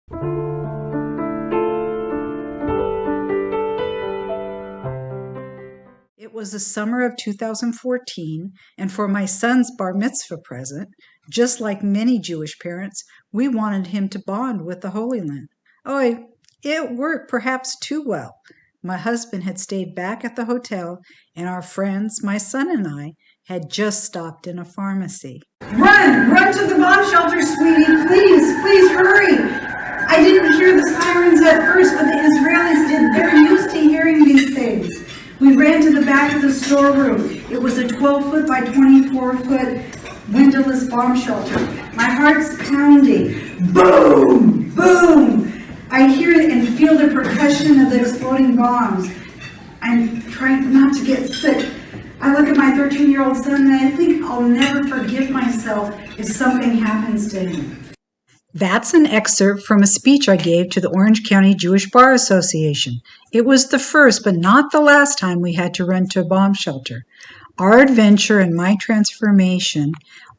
It was the summer of 2014, and for my son's bar mitzvah present, just like many Jewish parents, we wanted him to bond with the Holy Land. Oh, it worked perhaps too well. My husband had stayed back at the hotel, and our friends, my son and I, had just stopped in a pharmacy. Run to the bomb shelter, sweetie. Please hurry. I didn't hear the sirens at first, but the Israelis did. They're used to hearing these things. We ran to the back of the storeroom. It was a 12-foot by 24-foot windowless bomb shelter. My heart's pounding. Boom! Boom! I hear it and feel the percussion of the exploding bombs. I'm trying not to get sick. I look at my 13-year-old son and I think I'll never forgive myself if something happens to him. That's an excerpt from a speech I gave to the Orange County Jewish Bar Association. It was the first, but not the last time we had to run to a bomb shelter. Our adventure and my transformation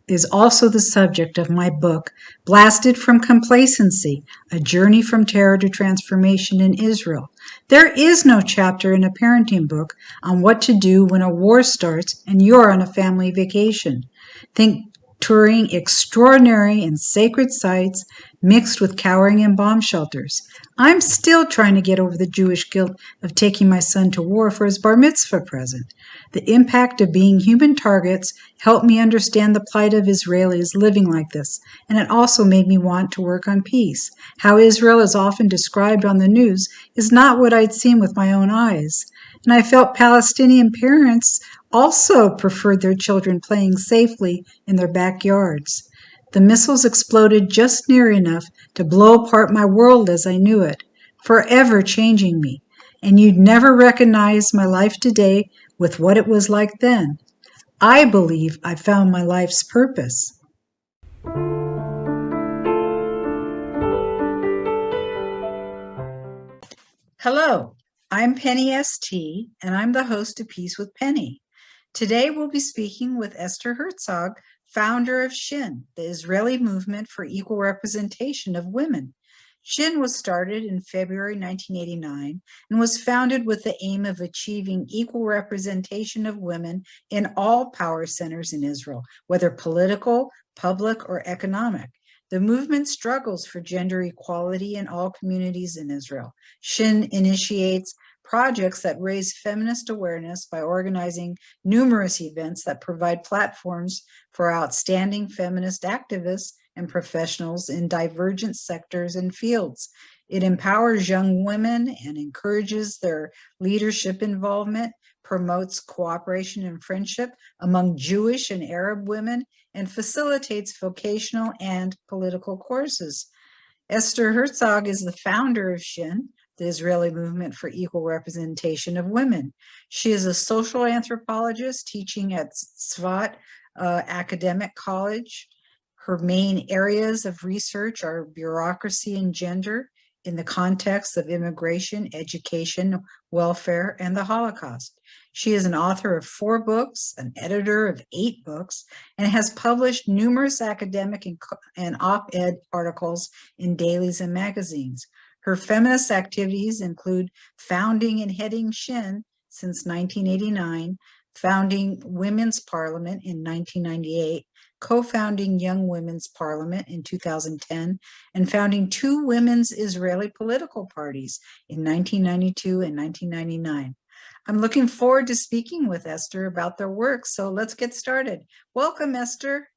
is also the subject of my book, Blasted from Complacency, A Journey from Terror to Transformation in Israel. There is no chapter in a parenting book on what to do when a war starts and you're on a family vacation. Think touring extraordinary and sacred sites mixed with cowering in bomb shelters. I'm still trying to get over the Jewish guilt of taking my son to war for his bar mitzvah present. The impact of being human targets helped me understand the plight of Israelis living like this, and it also made me want to work on peace. How Israel is often described on the news is not what I'd seen with my own eyes. And I felt Palestinian parents also preferred their children playing safely in their backyards. The missiles exploded just near enough to blow apart my world as I knew it, forever changing me. And you'd never recognize my life today with what it was like then. I believe I found my life's purpose. Hello, I'm Penny St., and I'm the host of Peace with Penny. Today we'll be speaking with Esther Hertzog, founder of SHIN, the Israeli Movement for Equal Representation of Women. SHIN was started in February 1989 and was founded with the aim of achieving equal representation of women in all power centers in Israel, whether political, public, or economic. The movement struggles for gender equality in all communities in Israel. SHIN initiates projects that raise feminist awareness by organizing numerous events that provide platforms for outstanding feminist activists and professionals in divergent sectors and fields. It empowers young women and encourages their leadership involvement, promotes cooperation and friendship among Jewish and Arab women, and facilitates vocational and political courses. Esther Hertzog is the founder of SHIN, the Israeli Movement for Equal Representation of Women. She is a social anthropologist teaching at Tzvat Academic College. Her main areas of research are bureaucracy and gender in the context of immigration, education, welfare, and the Holocaust. She is an author of 4 books, an editor of 8 books, and has published numerous academic and op-ed articles in dailies and magazines. Her feminist activities include founding and heading SHIN since 1989, founding Women's Parliament in 1998, co-founding Young Women's Parliament in 2010, and founding 2 women's Israeli political parties in 1992 and 1999. I'm looking forward to speaking with Esther about their work, so let's get started. Welcome, Esther.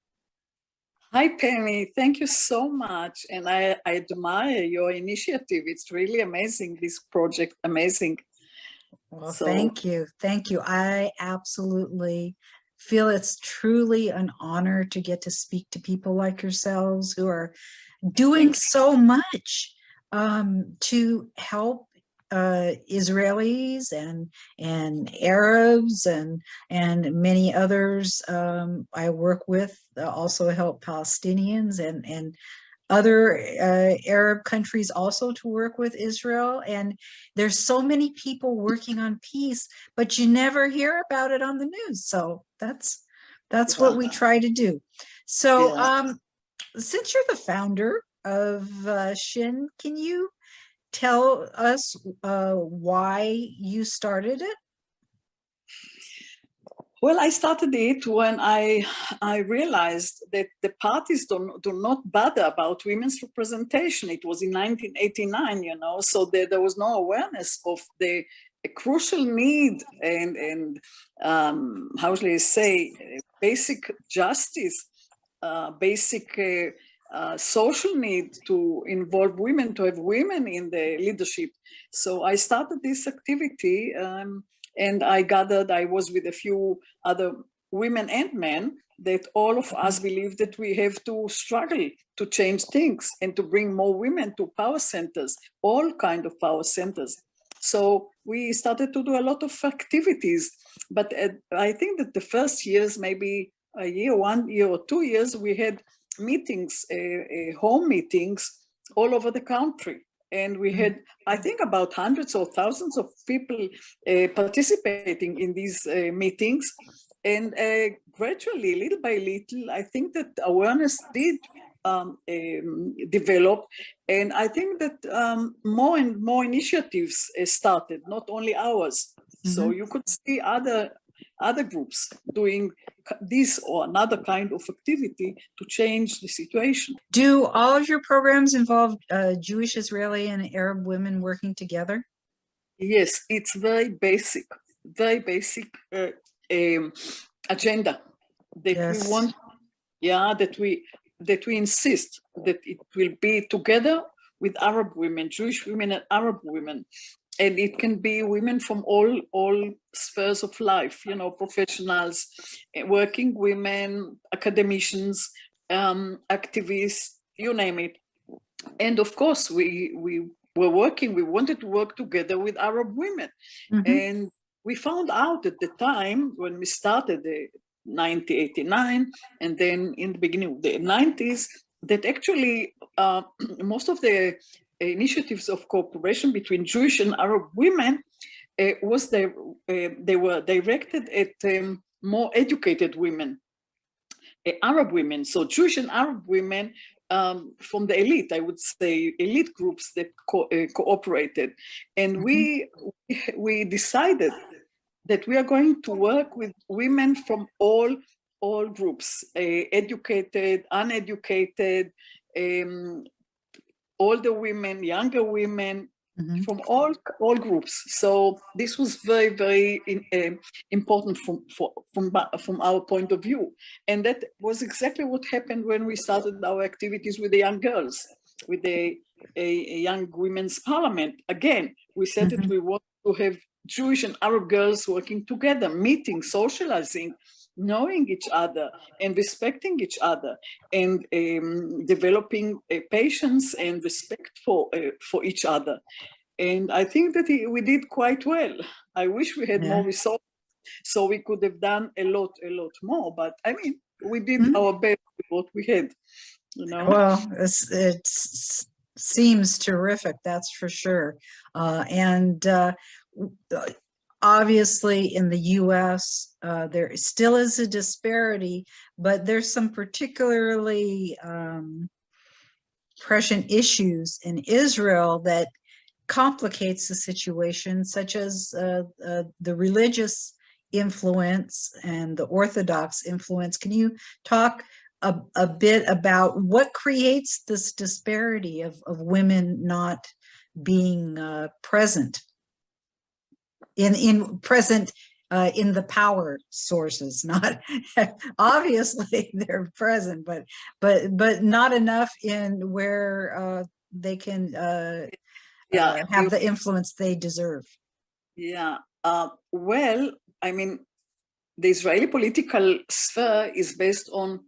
Hi, Penny. Thank you so much. And I admire your initiative. It's really amazing, this project, amazing. Well, thank you. Thank you. I absolutely feel it's truly an honor to get to speak to people like yourselves who are doing so much to help Israelis and Arabs and many others I work with, also help Palestinians and other Arab countries also to work with Israel. And there's so many people working on peace, but you never hear about it on the news. So that's what we try to do. So since you're the founder of SHIN. Can you tell us why you started it? Well, I started it when I realized that the parties do not bother about women's representation. It was in 1989, you know, so there was no awareness of the crucial need and how shall I say, basic justice, basic social need to involve women, to have women in the leadership. So I started this activity. And I gathered, I was with a few other women and men, that all of us believe that we have to struggle to change things and to bring more women to power centers, all kind of power centers. So we started to do a lot of activities, but I think that the first years, maybe a year, 1 year or 2 years, we had meetings, home meetings all over the country. And we had, I think, about hundreds or thousands of people participating in these meetings. And gradually, little by little, I think that awareness did develop. And I think that more and more initiatives started, not only ours. So you could see other groups doing this or another kind of activity to change the situation. Do all of your programs involve Jewish, Israeli, and Arab women working together? Yes, it's very basic agenda that Yes. we want, that we insist that it will be together with Arab women, Jewish women and Arab women. And it can be women from all spheres of life, you know, professionals, working women, academicians, activists, you name it. And of course, we wanted to work together with Arab women. And we found out at the time when we started the 1989, and then in the beginning of the 90s, that actually most of the initiatives of cooperation between Jewish and Arab women they were directed at more educated women, Arab women. So Jewish and Arab women from the elite, I would say, elite groups that cooperated. And we decided that we are going to work with women from all groups, educated, uneducated, older women, younger women, from all groups. So this was very, very important from our point of view. And that was exactly what happened when we started our activities with the young girls, with the young women's parliament. Again, we said that we want to have Jewish and Arab girls working together, meeting, socializing, knowing each other and respecting each other, and developing patience and respect for each other. And I think that we did quite well. I wish we had more resources, so we could have done a lot more. But I mean, we did our best with what we had, you know. Well, it seems terrific, that's for sure. And obviously in the US, there still is a disparity, but there's some particularly prescient issues in Israel that complicates the situation, such as the religious influence and the Orthodox influence. Can you talk a bit about what creates this disparity of women not being present in the power sources? Not obviously they're present, but not enough in where they can have the influence they deserve. Yeah. Well, I mean, the Israeli political sphere is based on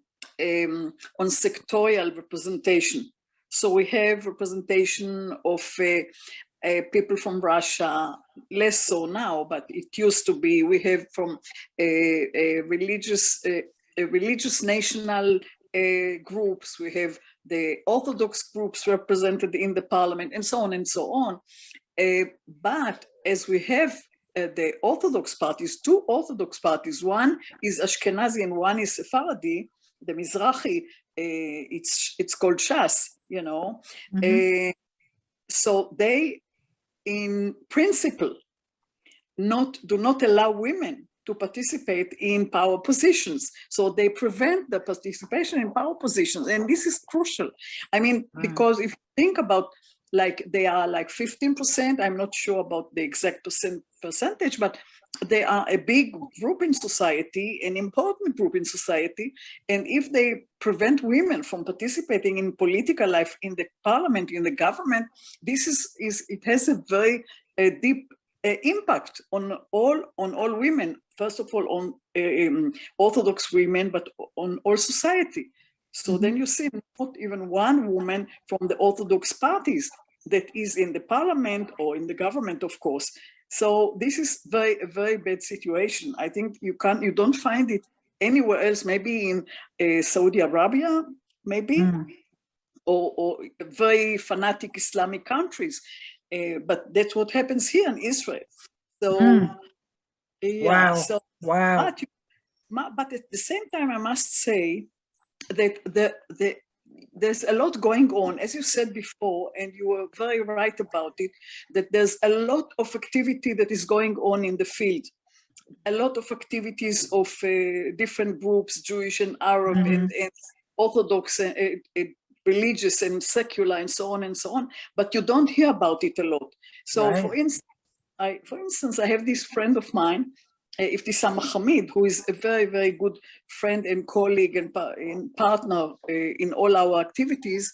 sectorial representation. So we have representation of people from Russia, less so now, but it used to be. We have from religious national groups. We have the Orthodox groups represented in the parliament, and so on and so on. But as we have the Orthodox parties, two Orthodox parties, one is Ashkenazi and one is Sephardi, the Mizrahi it's called SHAS, you know. So they, in principle, do not allow women to participate in power positions. So they prevent the participation in power positions. And this is crucial. I mean, because if you think about, like, they are like 15%, I'm not sure about the exact percentage, but they are a big group in society, an important group in society. And if they prevent women from participating in political life, in the parliament, in the government, this it has a very deep impact on all women, first of all on Orthodox women, but on all society. So then you see not even one woman from the Orthodox parties that is in the parliament or in the government, of course. So this is a very bad situation. I think you don't find it anywhere else, maybe in Saudi Arabia, maybe, or very fanatic Islamic countries. But that's what happens here in Israel. So, yeah. Wow. So, Wow. But at the same time, I must say that there's a lot going on, as you said before, and you were very right about it, that there's a lot of activity that is going on in the field. A lot of activities of different groups, Jewish and Arab and Orthodox, religious and secular, and so on, but you don't hear about it a lot. So, for instance, I have this friend of mine, Iftisam Hamid, who is a very, very good friend and colleague and partner in all our activities.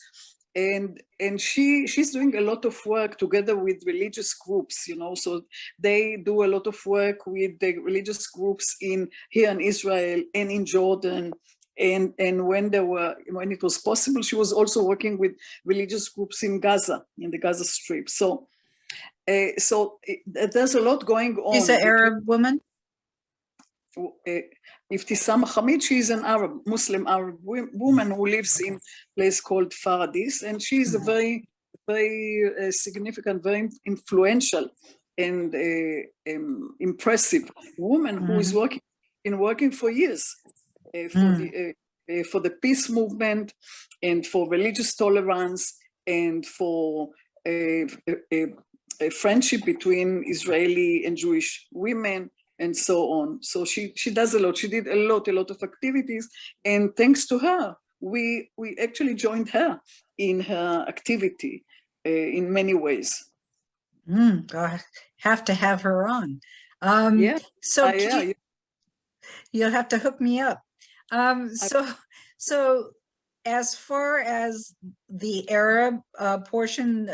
And she's doing a lot of work together with religious groups, you know, so they do a lot of work with the religious groups here in Israel and in Jordan. And when it was possible, she was also working with religious groups in Gaza, in the Gaza Strip. So there's a lot going on. She's an Arab woman? Iftisam Hamid, she is an Muslim Arab woman who lives in a place called Faradis, and she is a very, very significant, very influential and impressive woman who is working for years for the peace movement and for religious tolerance and for a friendship between Israeli and Jewish women, and so on. So she does a lot. She did a lot of activities, and thanks to her, we actually joined her in her activity in many ways. I have to have her on. So you'll have to hook me up. So as far as the Arab portion,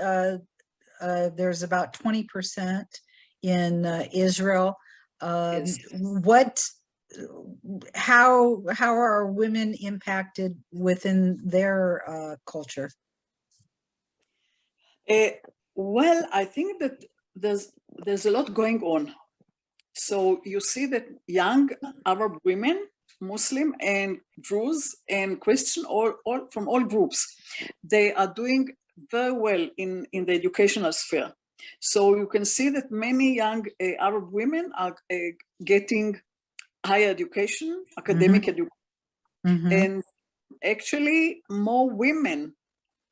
there's about 20% in Israel. Yes. How are women impacted within their culture? Well, I think that there's a lot going on. So you see that young Arab women, Muslim and Druze and Christian, all from all groups, they are doing very well in the educational sphere. So you can see that many young Arab women are getting higher education, academic education, and actually more women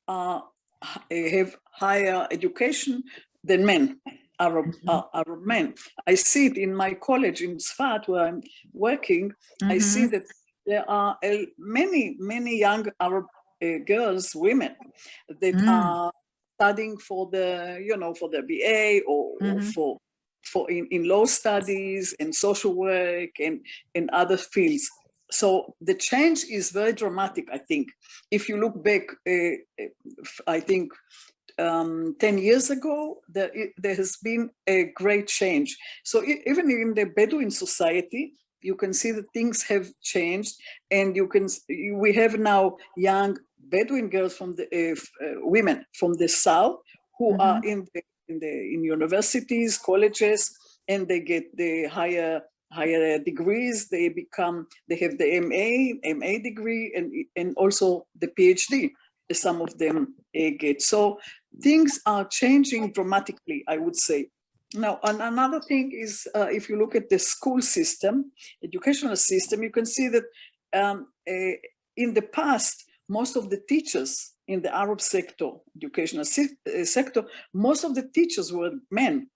have higher education than men, Arab men. I see it in my college in Sfat where I'm working. I see that there are many young Arab girls, women that are studying for the BA or for in law studies and social work and other fields. So the change is very dramatic, I think. If you look back, I think 10 years ago, there has been a great change. So even in the Bedouin society, you can see that things have changed, and we have now young Bedouin girls from the women from the south who are in universities, colleges, and they get the higher degrees. They have the MA degree, and also the PhD. Some of them get. So things are changing dramatically, I would say. Now, another thing is, if you look at the school system, educational system, you can see that in the past, most of the teachers in the Arab sector, educational sector, most of the teachers were men.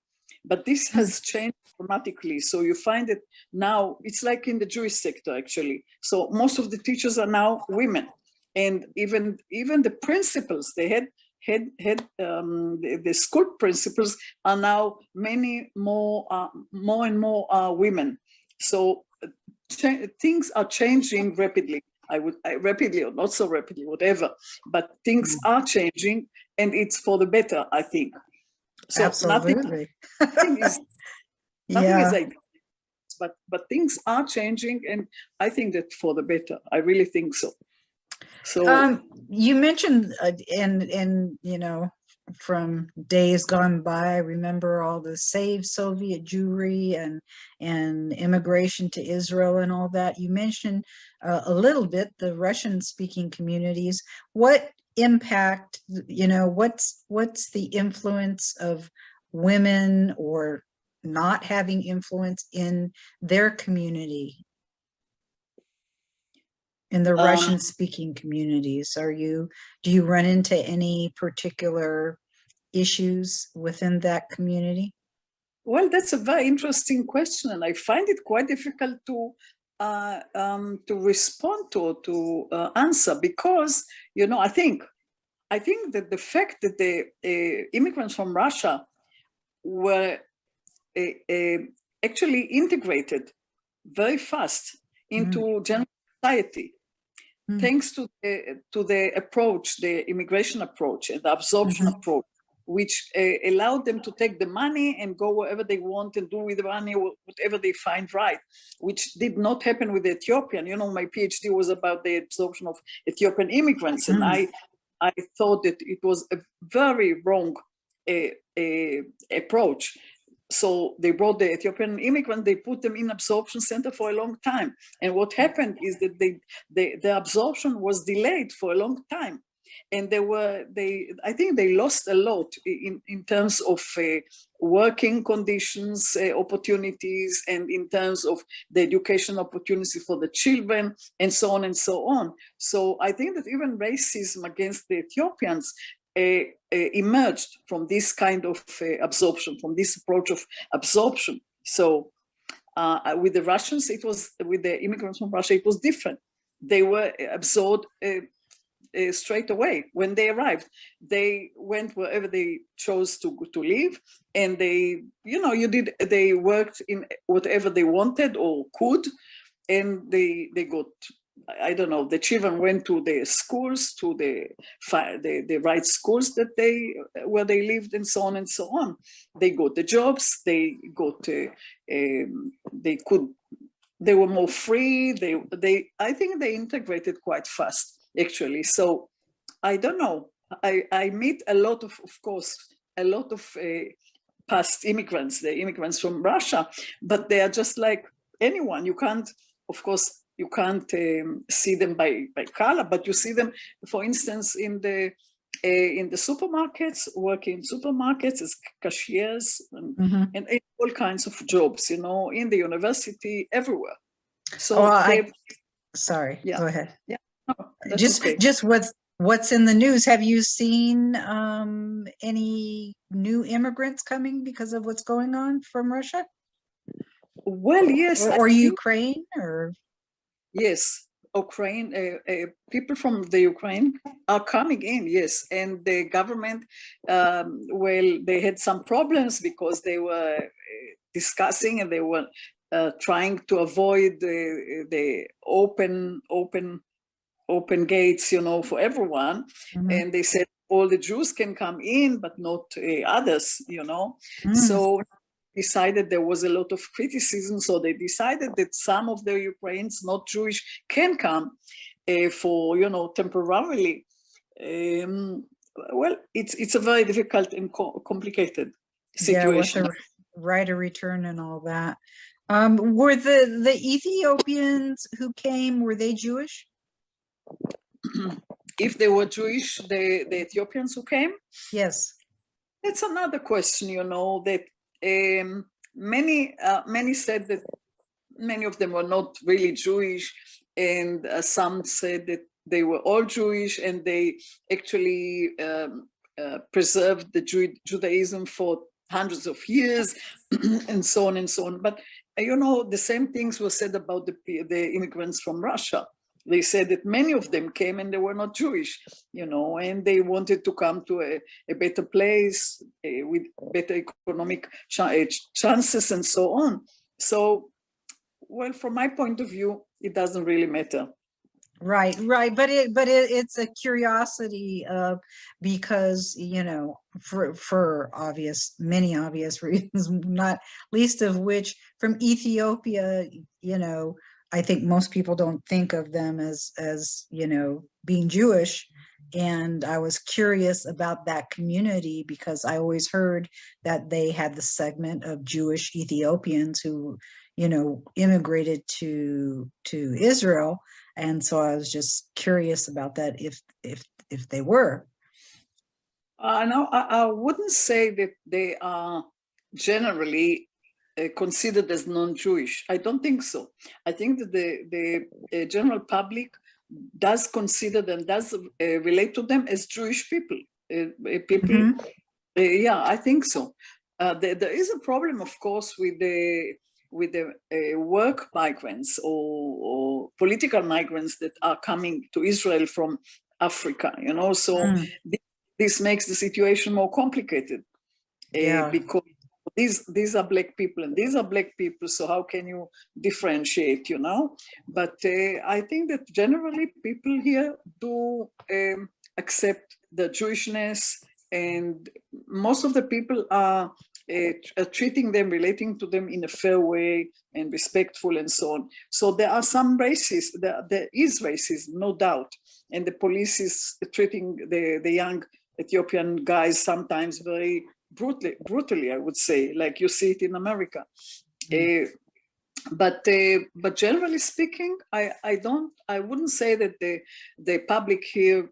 But this has changed dramatically. So you find it now, it's like in the Jewish sector, actually. So most of the teachers are now women. And even the principals, they had the school principals are now many more and more women. So things are changing rapidly. Rapidly or not so rapidly, whatever. But things are changing, and it's for the better, I think. So Absolutely. nothing is Yeah. ideal, but things are changing, and I think that for the better. I really think so. So you mentioned and you know, from days gone by, I remember all the Save Soviet Jewry and immigration to Israel and all that. You mentioned a little bit the Russian speaking communities. What impact, you know, what's the influence of women or not having influence in their community, in the Russian speaking communities? Do you run into any particular issues within that community? well, that's a very interesting question, and I find it quite difficult to respond to answer, because, you know, I think that the fact that the immigrants from Russia were actually integrated very fast into general society, thanks to the approach, the immigration approach and the absorption approach, which allowed them to take the money and go wherever they want and do with the money whatever they find right, which did not happen with the Ethiopian. You know, my PhD was about the absorption of Ethiopian immigrants, and I thought that it was a very wrong approach. So they brought the Ethiopian immigrant, they put them in absorption center for a long time. And what happened is that the absorption was delayed for a long time. And I think they lost a lot in terms of working conditions, opportunities, and in terms of the education opportunity for the children, and so on and so on. So I think that even racism against the Ethiopians emerged from this kind of absorption, from this approach of absorption. So with the Russians, with the immigrants from Russia, it was different. They were absorbed straight away when they arrived. They went wherever they chose to live, and they worked in whatever they wanted or could, and they got, I don't know, the children went to the schools, to the right schools where they lived, and so on and so on. They got the jobs. They got they were more free. I think they integrated quite fast, actually. So I don't know. I meet a lot of course, a lot of past immigrants, the immigrants from Russia, but they are just like anyone. You can't, of course, you can't see them by color, but you see them, for instance, in the supermarkets, working in supermarkets as cashiers and all kinds of jobs, you know, in the university, everywhere. So sorry, yeah. Go ahead. Yeah, no, just what's in the news? Have you seen any new immigrants coming because of what's going on from Russia? Well, yes. Or Ukraine, or? Yes, Ukraine, people from the Ukraine are coming in, yes. And the government, they had some problems because they were discussing, and they were trying to avoid the open gates, you know, for everyone. And they said all the Jews can come in, but not others, you know. So decided there was a lot of criticism, so they decided that some of the Ukrainians not Jewish can come for, you know, temporarily. Well, it's a very difficult and complicated situation. Yeah, with the right of return and all that. Were the Ethiopians who came, were they Jewish? If they were Jewish, the Ethiopians who came? Yes. That's another question, you know, that many said that many of them were not really Jewish, and some said that they were all Jewish, and they actually preserved the Judaism for hundreds of years, and so on and so on. But the same things were said about the immigrants from Russia. They said that many of them came and they were not Jewish, and they wanted to come to a better place with better economic chances and so on. So, well, from my point of view, it doesn't really matter. Right. But it's a curiosity because, for many obvious reasons, not least of which from Ethiopia, I think most people don't think of them as being Jewish. And I was curious about that community because I always heard that they had the segment of Jewish Ethiopians who, immigrated to Israel. And so I was just curious about that if they were. No, I wouldn't say that they are generally considered as non-Jewish. I don't think so. I think that the general public does consider them, does relate to them as Jewish people. Yeah, I think so. There is a problem, of course, with the work migrants or political migrants that are coming to Israel from Africa, so this makes the situation more complicated because these are Black people and these are Black people, so how can you differentiate, But I think that generally people here do accept the Jewishness, and most of the people are treating them, relating to them in a fair way and respectful and so on. So there are some racism, there is racism, no doubt. And the police is treating the young Ethiopian guys sometimes very brutally, I would say, like you see it in America. But generally speaking, I wouldn't say that the public here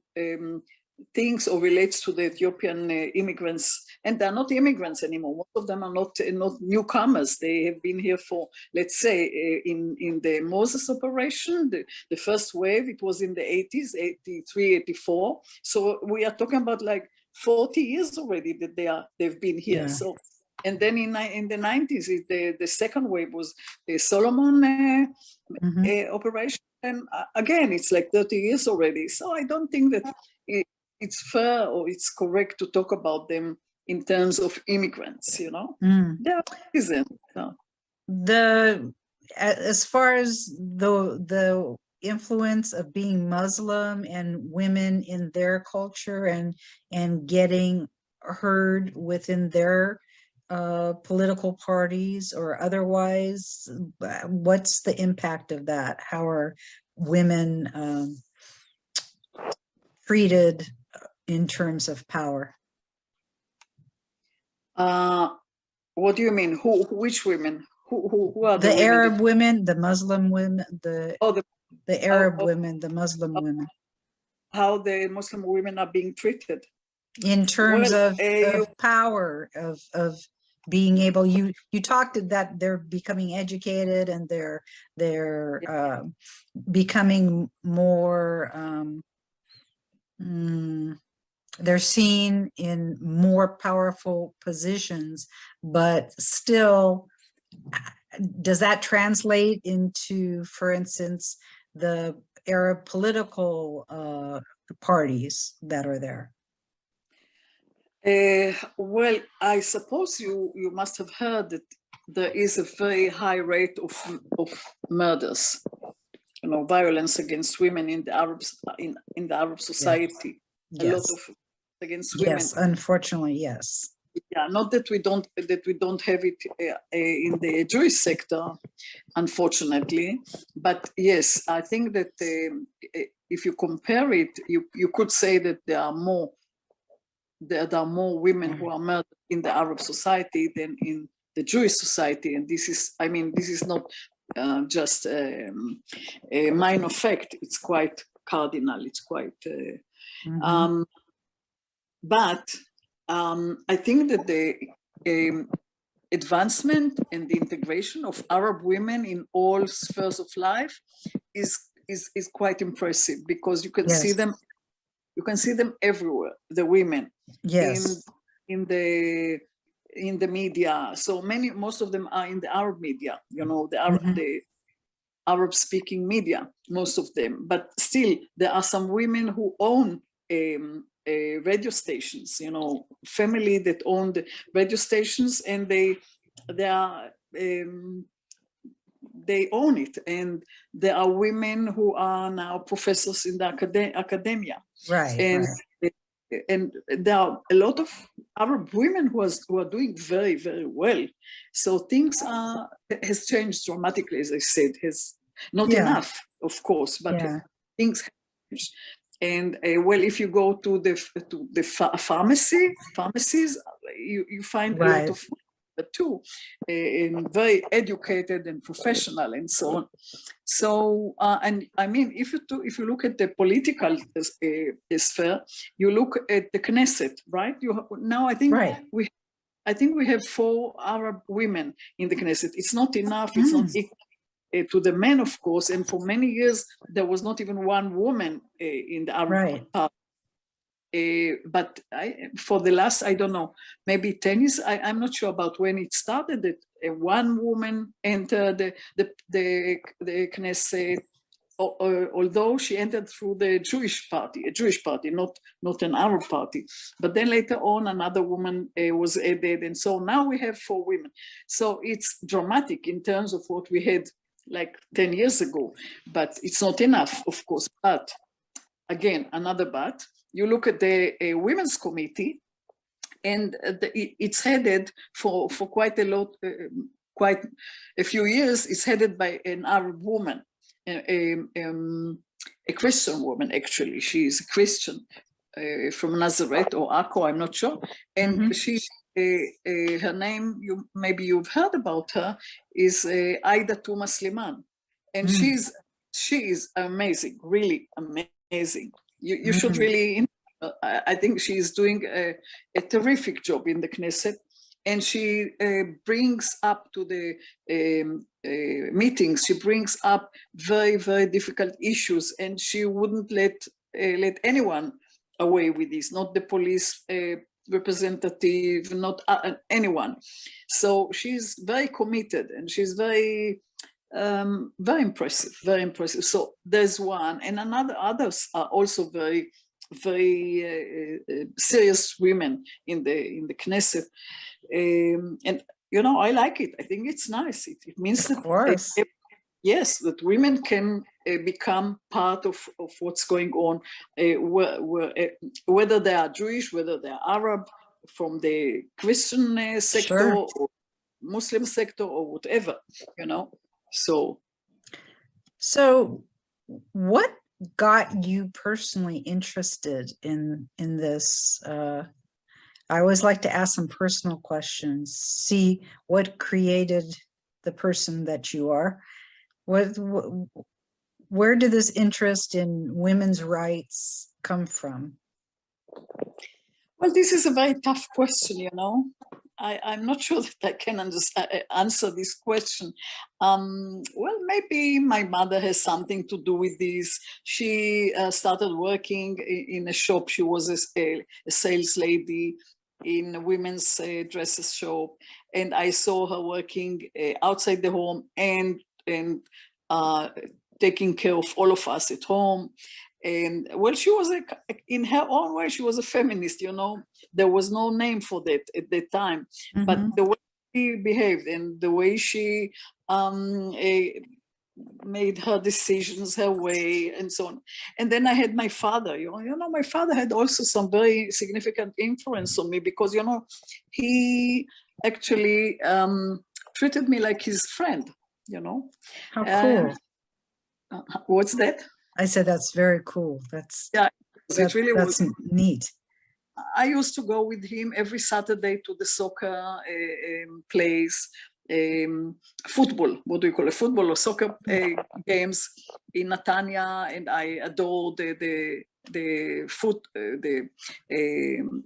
thinks or relates to the Ethiopian immigrants, and they're not immigrants anymore. Most of them are not newcomers. They have been here for, let's say, in the Moses operation, the first wave, it was in the 80s, 83, 84. So we are talking about like 40 years already that they've been here. Yeah. So, and then in the 90s, the second wave was the Solomon operation. And again, it's like 30 years already. So I don't think that it's fair or it's correct to talk about them in terms of immigrants, They're citizens. As far as the influence of being Muslim and women in their culture and getting heard within their political parties or otherwise, what's the impact of that? How are women treated in terms of power? What do you mean? Which women? Who are the Arab women, the Muslim women, the Arab women, the Muslim women? How the Muslim women are being treated in terms of power, of being able. You talked that they're becoming educated and they're becoming more. They're seen in more powerful positions, but still, does that translate into, for instance, the Arab political parties that are there? Well, I suppose you must have heard that there is a very high rate of murders, violence against women in the Arab society. Yes. A lot of against women. Yes, unfortunately, yes. Yeah, not that we don't have it in the Jewish sector, unfortunately, but yes, I think that if you compare it, you could say that there are more women who are murdered in the Arab society than in the Jewish society, and this is not just a minor fact; it's quite cardinal. It's quite. But I think that the advancement and the integration of Arab women in all spheres of life is is quite impressive, because you can see Yes. them. You can see them everywhere. The women Yes. in the media. So most of them are in the Arab media. You know, the Arab-speaking media, most of them. But still, there are some women who own radio stations. You know, family that own the radio stations, and they own it. And there are women who are now professors in the academia. Right. And Right. and there are a lot of Arab women who are doing very, very well. So things has changed dramatically, as I said. Has not Yeah. enough, of course, but Yeah. things have changed. And well, if you go to the pharmacies, you find a lot Right. of too, and very educated and professional and so on. So, and I mean, if you look at the political sphere, you look at the Knesset, right? Now I think Right. we have 4 Arab women in the Knesset. It's not enough. It's not equal to the men, of course. And for many years, there was not even one woman in the Arab part. But for the last, I don't know, maybe 10 years, I'm not sure about when it started, that one woman entered the Knesset, although she entered through the Jewish party, not an Arab party. But then later on, another woman was added, and so now we have 4 women. So it's dramatic in terms of what we had like 10 years ago, but it's not enough, of course. But again, another but. You look at the Women's Committee, and it's headed for quite a few years. It's headed by an Arab woman, a Christian woman, actually. She is a Christian from Nazareth or Akko, I'm not sure. And she, her name, maybe you've heard about her, is Aida Tuma Sliman. And she is amazing, really amazing. You should really, I think she is doing a terrific job in the Knesset, and she brings up to the meetings, she brings up very, very difficult issues, and she wouldn't let anyone away with this, not the police representative, not anyone. So she's very committed, and she's very impressive, very impressive. So there's one, and others are also very, very serious women in the Knesset, and you know, I like it. I think it's nice. It means that yes, that women can become part of what's going on, whether they are Jewish, whether they are Arab, from the Christian sector or Muslim sector or whatever, you know. So what got you personally interested in this? I always like to ask some personal questions, see what created the person that you are. Where did this interest in women's rights come from? Well, this is a very tough question, you know. I'm not sure that I can answer this question. Well, maybe my mother has something to do with this. She started working in a shop. She was a sales lady in a women's dresses shop, and I saw her working outside the home and taking care of all of us at home. And well, she was in her own way, she was a feminist, you know. There was no name for that at that time, but the way she behaved and the way she made her decisions her way and so on. And then I had my father, you know, my father had also some very significant influence on me, because, you know, he actually treated me like his friend, you know. How cool. What's that? I said, that's very cool. That's neat. I used to go with him every Saturday to the soccer plays, football, what do you call it, football or soccer games in Netanya, and I adore the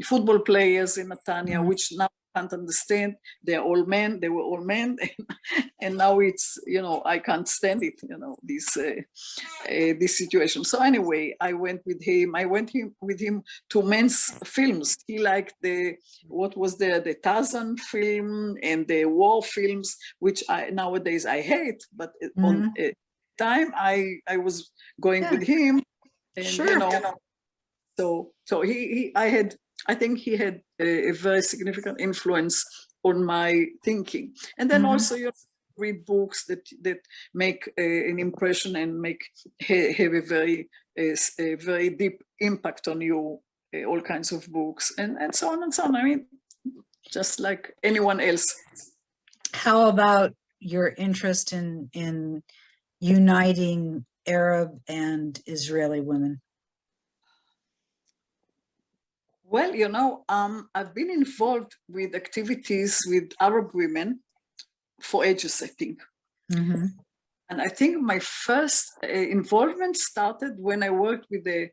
football players in Netanya, which now can't understand. They're all men. They were all men, and now it's, you know, I can't stand it. You know, this situation. So anyway, I went with him. With him to men's films. He liked the Tarzan film and the war films, which nowadays I hate. But on time, I was going with him, and Sure. you know. So I think he had a very significant influence on my thinking. And then also you read books that make an impression and have a very deep impact on you. All kinds of books and so on and so on. I mean, just like anyone else. How about your interest in uniting Arab and Israeli women? Well, you know, I've been involved with activities with Arab women for ages, I think. And I think my first involvement started when I worked with a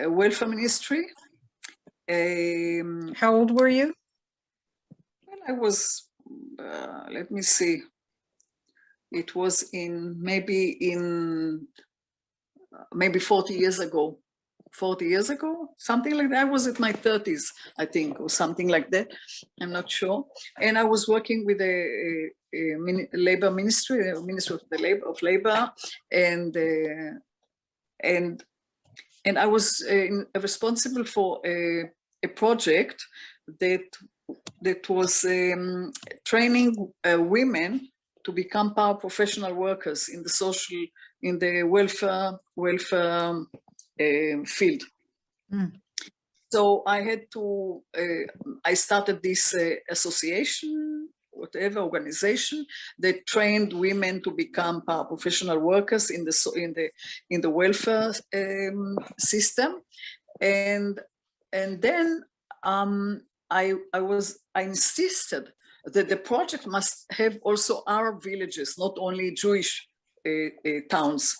welfare ministry. How old were you? Well, I was, let me see, it was maybe 40 years ago. 40 years ago, something like that. I was at my 30s, I think, or something like that. I'm not sure. And I was working with a labor ministry, Ministry of Labor, and I was responsible for a project that was training women to become paraprofessional workers in the welfare field. So I had to, I started this association, whatever organization that trained women to become paraprofessional workers in the welfare system, and then I insisted that the project must have also Arab villages, not only Jewish towns.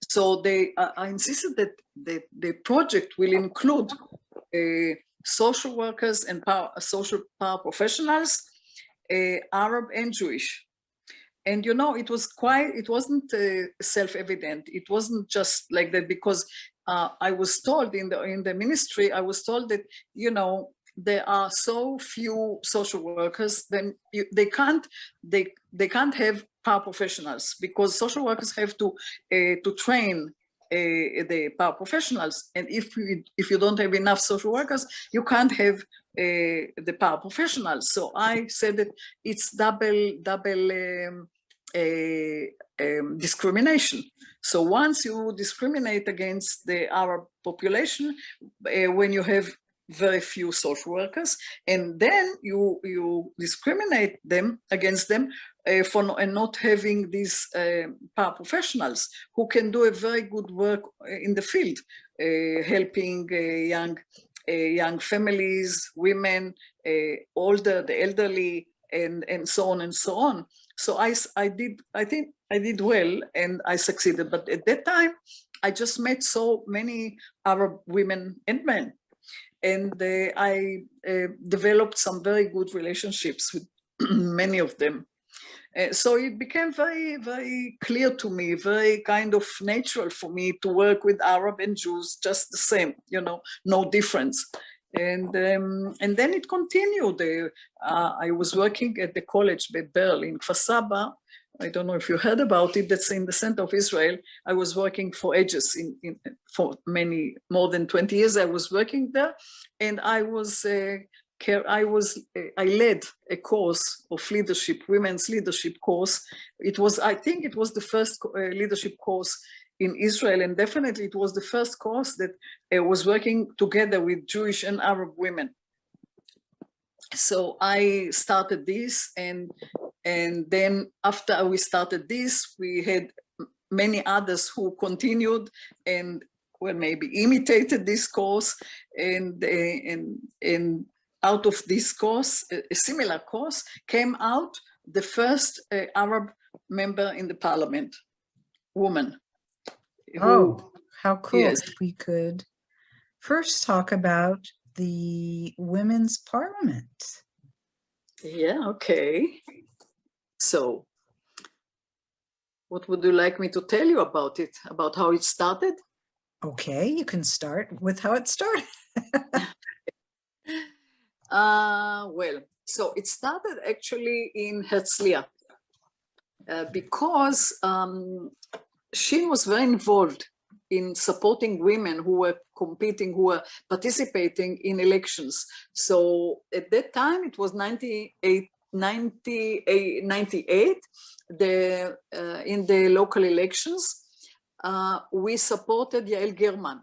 So I insisted that the project will include social workers and social paraprofessionals, Arab and Jewish. And you know, it wasn't self-evident. It wasn't just like that, because I was told in the ministry, I was told that, you know, there are so few social workers, then they can't have paraprofessionals, because social workers have to train the paraprofessionals, and if you don't have enough social workers, you can't have the paraprofessionals. So I said that it's double discrimination. So once you discriminate against the Arab population, when you have very few social workers, and then you discriminate against them for not having these paraprofessionals who can do a very good work in the field, helping young families, women, the elderly, and so on and so on. So I think I did well, and I succeeded. But at that time, I just met so many Arab women and men. And I developed some very good relationships with many of them. So it became very, very clear to me, very kind of natural for me to work with Arab and Jews just the same, you know, no difference. And then it continued. I was working at the college Be'er in Kfar Saba. I don't know if you heard about it. That's in the center of Israel. I was working for ages, for more than 20 years. I was working there, and I led a course of leadership, women's leadership course. I think it was the first leadership course in Israel, and definitely it was the first course that was working together with Jewish and Arab women. So I started this, and then after we started this, we had many others who continued and maybe imitated this course, and out of this course, a similar course, came out the first Arab member in the parliament, woman. Oh, how cool. Yes. If we could first talk about the women's parliament. Yeah, okay. So, what would you like me to tell you about it, about how it started? Okay, you can start with how it started. Well, so it started actually in Herzliya because SHIN was very involved in supporting women who were competing, who were participating in elections. So at that time, it was 98, in the local elections, we supported Yael German,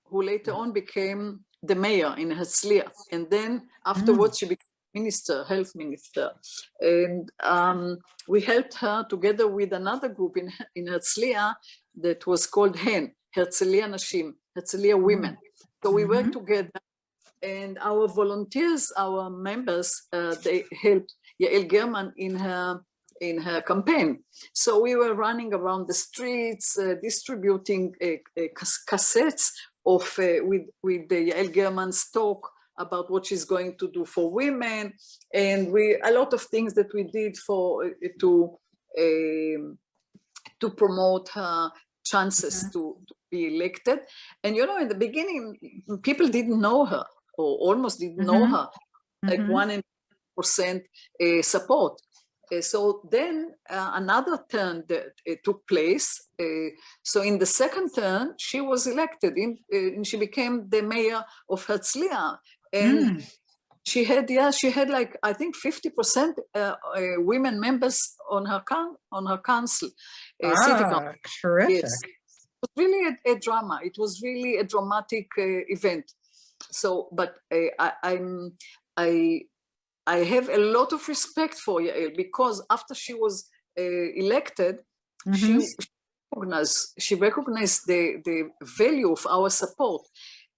who later on became the mayor in Herzliya. And then afterwards, she became minister, health minister. And we helped her together with another group in Herzliya that was called HEN, Herzliya Nashim, Herzliya Women. So we worked together, and our volunteers, our members, they helped Yael German in her campaign. So we were running around the streets, distributing cassettes of with the Yael German's talk about what she's going to do for women, and a lot of things that we did to promote her chances to be elected. And you know, in the beginning, people didn't know her, or almost didn't know her, like 1% support. So then another turn that took place. So in the second turn, she was elected, and she became the mayor of Herzliya. And she had like, I think 50% women members on her council, city council. Terrific. Yes. It was really a drama. It was really a dramatic event. So, but I have a lot of respect for Yael, because after she was elected, she recognized the value of our support,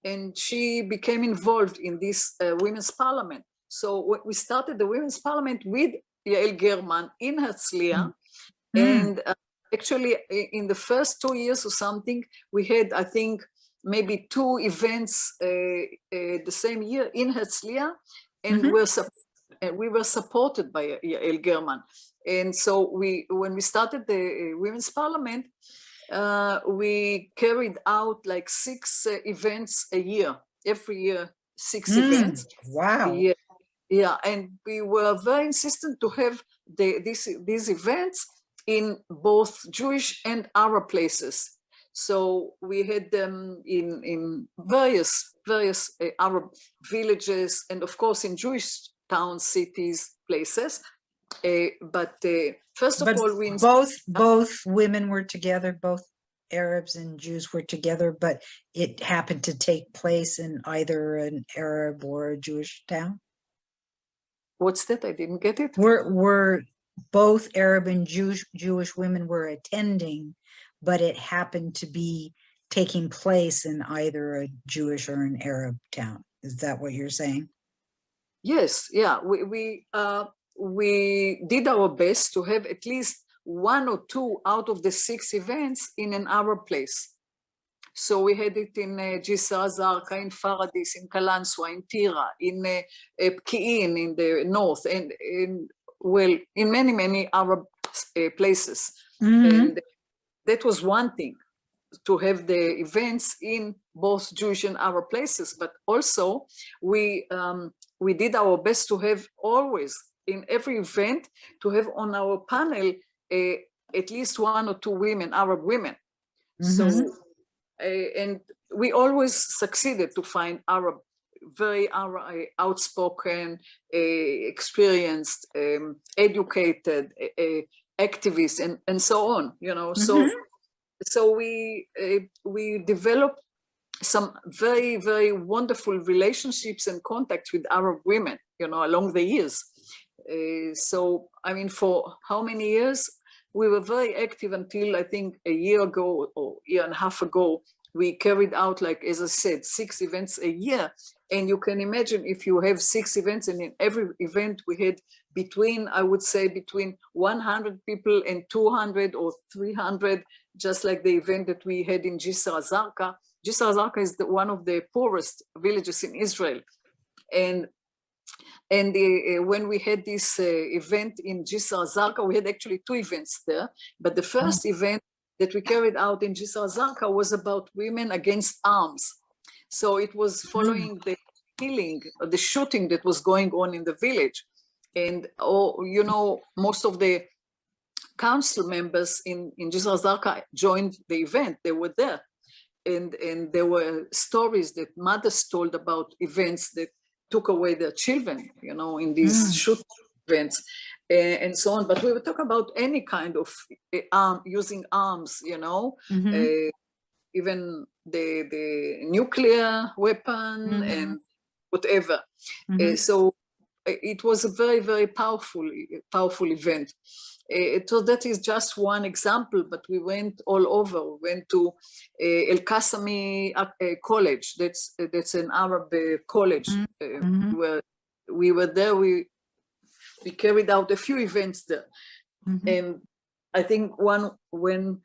and she became involved in this women's parliament. So we started the women's parliament with Yael German in Herzliya, and actually in the first 2 years or something, we had, I think, maybe 2 events the same year in Herzliya, and we were supported by Yael German. And so when we started the women's parliament, we carried out like 6 events a year, every year, 6 events. Wow. Yeah, and we were very insistent to have these events in both Jewish and Arab places. So we had them in various Arab villages, and of course in Jewish towns, cities, places. But first of all, both women were together, both Arabs and Jews were together, but it happened to take place in either an Arab or a Jewish town. What's that? I didn't get it. Were both Arab and Jewish women were attending, but it happened to be taking place in either a Jewish or an Arab town. Is that what you're saying? Yes, yeah. We did our best to have at least 1 or 2 out of the 6 events in an Arab place. So we had it in Jisr Azarka, in Faradis, in Kalanswa, in Tira, in Pki'in, in the north, and in many Arab places. And that was one thing, to have the events in both Jewish and Arab places. But also we did our best to have always, in every event, to have on our panel at least 1 or 2 women, Arab women. So, and we always succeeded to find very outspoken, experienced, educated activists, and so on, you know. So we developed some very, very wonderful relationships and contacts with Arab women, you know, along the years. So, I mean, for how many years? We were very active until, I think, a year ago or year and a half ago, we carried out, like, as I said, 6 events a year. And you can imagine, if you have 6 events, and in every event we had I would say between 100 people and 200 or 300, just like the event that we had in Jisr Azarka. Jisr Azarka is one of the poorest villages in Israel. And And when we had this event in Jisr Zarqa, we had actually 2 events there. But the first event that we carried out in Jisr Zarqa was about women against arms. So it was following the killing, the shooting that was going on in the village. And, you know, most of the council members in Jisr Zarqa joined the event. They were there. And there were stories that mothers told about events that took away their children, you know, in these shoot events and so on. But we were talking about any kind of using arms, you know, even the nuclear weapon and whatever. So it was a very, very powerful event. So that is just one example, but we went all over. We went to El Qasami College. That's an Arab college. Where we were there. We carried out a few events there, and I think when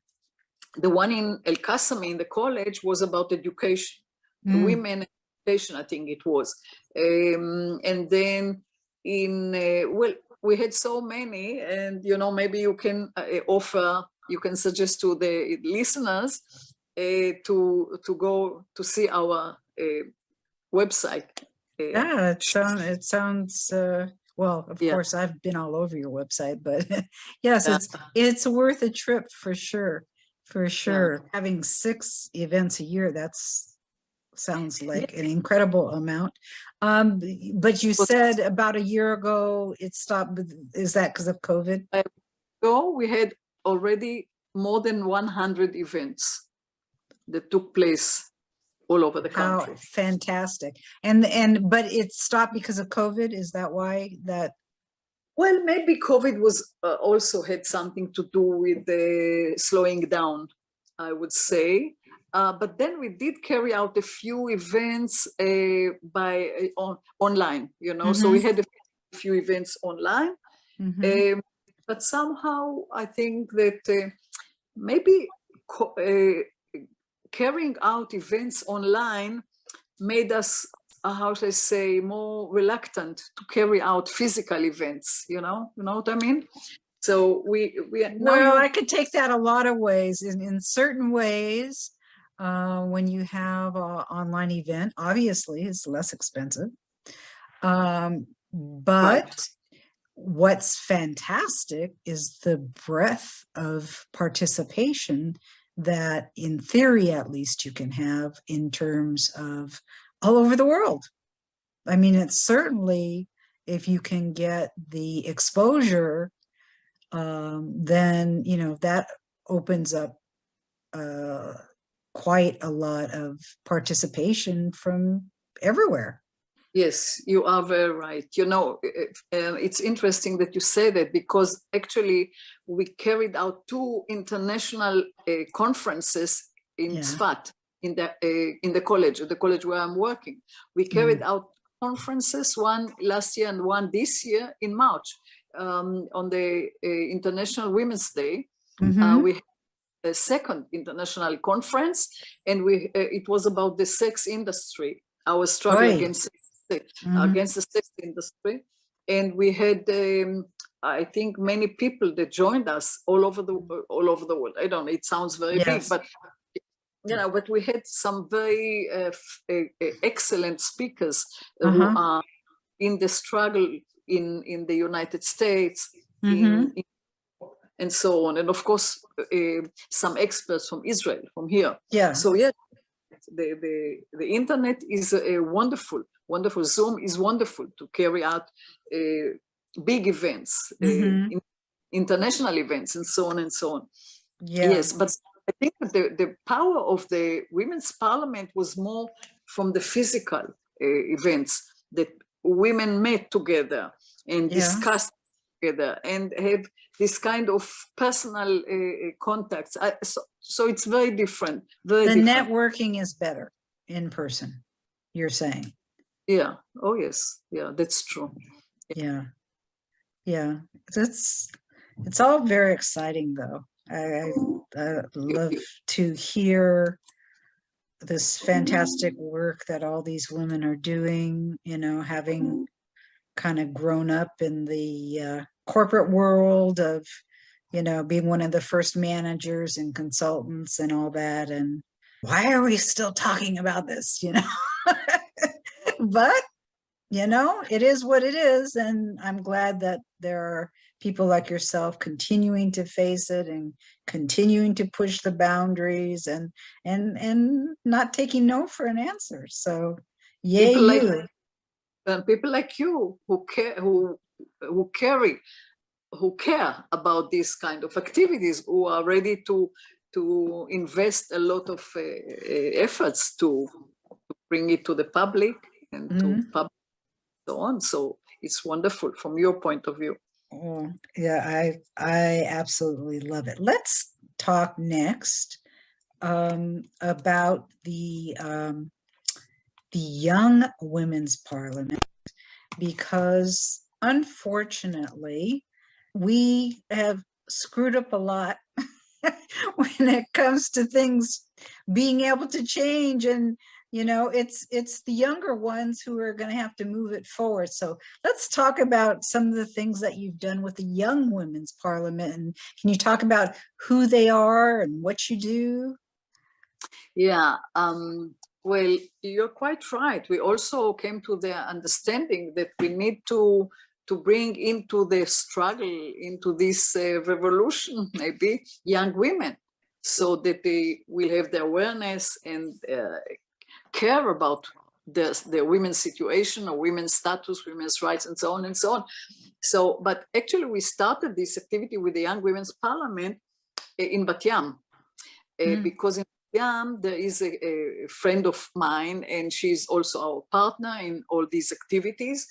the one in El Qasami in the college was about education, women education. I think it was, and then in well. We had so many, and you know, maybe you can you can suggest to the listeners to go to see our website. Yeah, it sounds well, of course I've been all over your website, but yes, it's worth a trip for sure. Having 6 events a year, sounds like an incredible amount. But you said about a year ago it stopped. Is that because of COVID? So we had already more than 100 events that took place all over the country. How fantastic. But it stopped because of COVID. Is that why that? Well, maybe COVID was also had something to do with the slowing down, I would say. But then we did carry out a few events online, you know, so we had a few events online. But somehow I think that maybe carrying out events online made us, how should I say, more reluctant to carry out physical events, you know what I mean? So we I could take that a lot of ways. In certain ways, when you have an online event, obviously it's less expensive. But what's fantastic is the breadth of participation that, in theory at least, you can have in terms of all over the world. I mean, it's certainly, if you can get the exposure, then, you know, that opens up quite a lot of participation from everywhere. Yes, you are very right. You know, it's interesting that you say that, because actually we carried out 2 international conferences in Tzfat, in the college where I'm working. We carried out conferences, one last year and one this year in March, on the International Women's Day. We had a second international conference, and it was about the sex industry, our struggle against the sex industry. And we had, I think, many people that joined us all over the world. I don't know, it sounds very big, but you know, but we had some very excellent speakers who are in the struggle in the United States, and so on, and of course some experts from Israel, from here. So the internet is a wonderful Zoom is wonderful to carry out big events, international events, and so on and so on. Yes, but I think that the power of the Women's Parliament was more from the physical events, that women met together and discussed together and have this kind of personal contacts. So it's very different. The networking is better in person, you're saying? Yeah. Oh, yes. Yeah, that's true. Yeah. It's all very exciting, though. I love to hear this fantastic work that all these women are doing, you know, having kind of grown up in the corporate world of, being one of the first managers and consultants and all that. And why are we still talking about this, But, it is what it is. And I'm glad that there are people like yourself continuing to face it and continuing to push the boundaries and not taking no for an answer. So yay, you. People like you who care about these kind of activities, who are ready to invest a lot of efforts to bring it to the public and to public so on. So it's wonderful from your point of view. Oh, yeah, I absolutely love it. Let's talk next about the Young Women's Parliament, because unfortunately we have screwed up a lot when it comes to things being able to change. And it's the younger ones who are going to have to move it forward. So let's talk about some of the things that you've done with the Young Women's Parliament. And can you talk about who they are and what you do? Yeah, well, you're quite right. We also came to the understanding that we need to bring into the struggle, into this revolution, maybe young women, so that they will have the awareness and care about the women's situation or women's status, women's rights, and so on and so on. So, but actually we started this activity with the Young Women's Parliament in Bat Yam, because in Bat Yam there is a friend of mine, and she's also our partner in all these activities.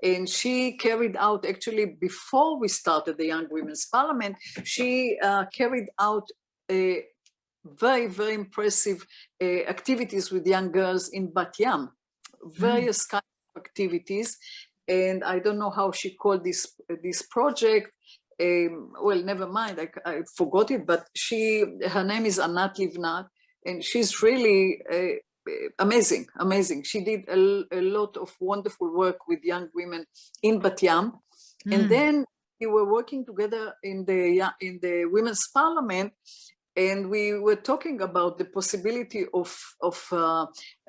And she carried out, actually before we started the Young Women's Parliament, she carried out a very, very impressive activities with young girls in Bat Yam, various kinds of activities. And I don't know how she called this project. Well, never mind, I forgot it, but her name is Anat Livnat, and she's really amazing. She did a lot of wonderful work with young women in Bat Yam. And then we were working together in the Women's Parliament, and we were talking about the possibility of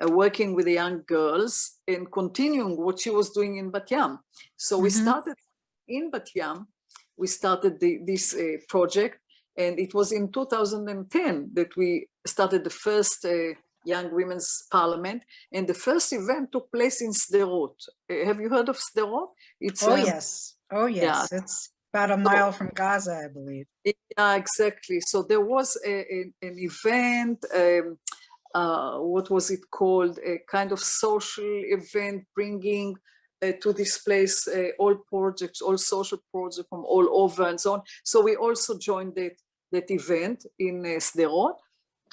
working with the young girls and continuing what she was doing in Bat Yam. So we started in Bat Yam, we started this project, and it was in 2010 that we started the first Young Women's Parliament, and the first event took place in Sderot. Have you heard of Sderot? Yes. Yeah. It's about a mile from Gaza, I believe. Yeah, exactly. So there was an event, what was it called? A kind of social event, bringing to this place all projects, all social projects from all over and so on. So we also joined that event in Sderot.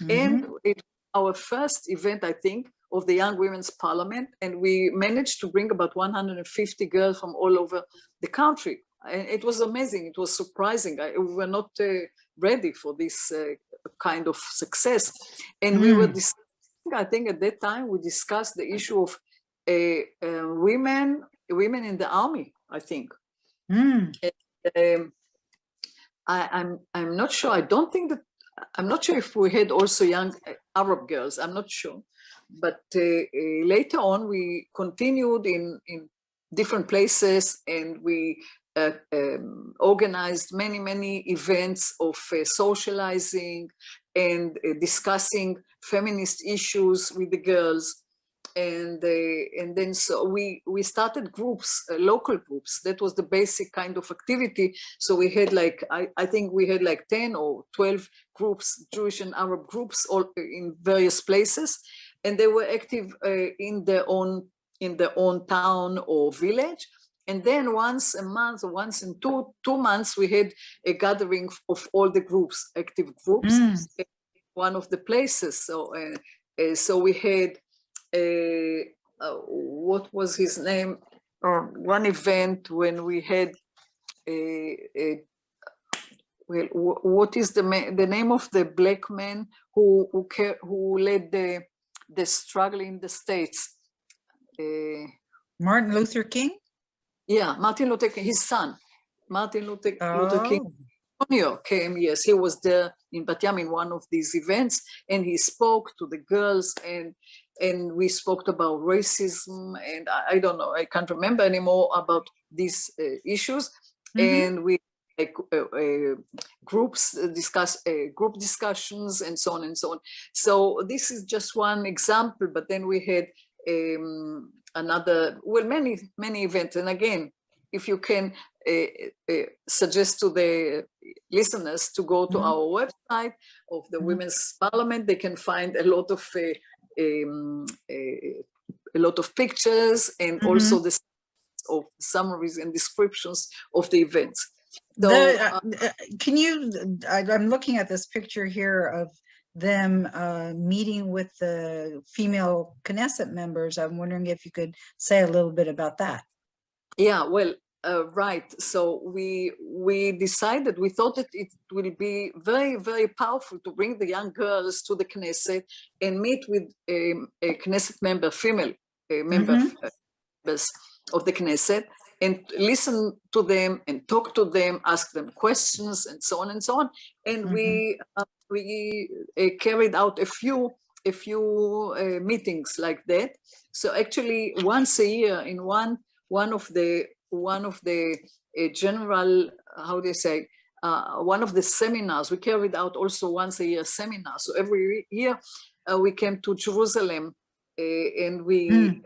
And it was our first event, I think, of the Young Women's Parliament. And we managed to bring about 150 girls from all over the country. And it was amazing. It was surprising. We were not ready for this kind of success. And we were discussing, I think at that time, we discussed the issue of women in the army, I think. And, I'm not sure. I'm not sure if we had also young Arab girls. I'm not sure. But later on, we continued in different places, and we organized many events of socializing and discussing feminist issues with the girls. And then so we started groups, local groups. That was the basic kind of activity. So we had I think we had 10 or 12 groups, Jewish and Arab groups, all in various places, and they were active in their own town or village. And then once a month or once in two months, we had a gathering of all the groups, active groups, in one of the places. So we had what was his name? One event when we had what is the name of the black man who led the struggle in the States? Martin Luther King? Yeah, Martin Luther King, his son, Martin Luther King Jr. came. Yes, he was there in Bat Yam in one of these events, and he spoke to the girls, and we spoke about racism, and I don't know, I can't remember anymore about these issues, and we groups group discussions and so on and so on. So this is just one example, but then we had another, well, many events. And again, if you can suggest to the listeners to go to our website of the Women's Parliament, they can find a lot of pictures and also the of summaries and descriptions of the events. So, can you, I'm looking at this picture here of them meeting with the female Knesset members. I'm wondering if you could say a little bit about that. Yeah, well, right. So we decided, we thought that it will be very, very powerful to bring the young girls to the Knesset and meet with a Knesset member, female members of the Knesset, and listen to them and talk to them, ask them questions and so on and so on. And we carried out a few meetings like that. So actually once a year in one of the general, how do you say, one of the seminars, we carried out also once a year seminar. So every year we came to Jerusalem and we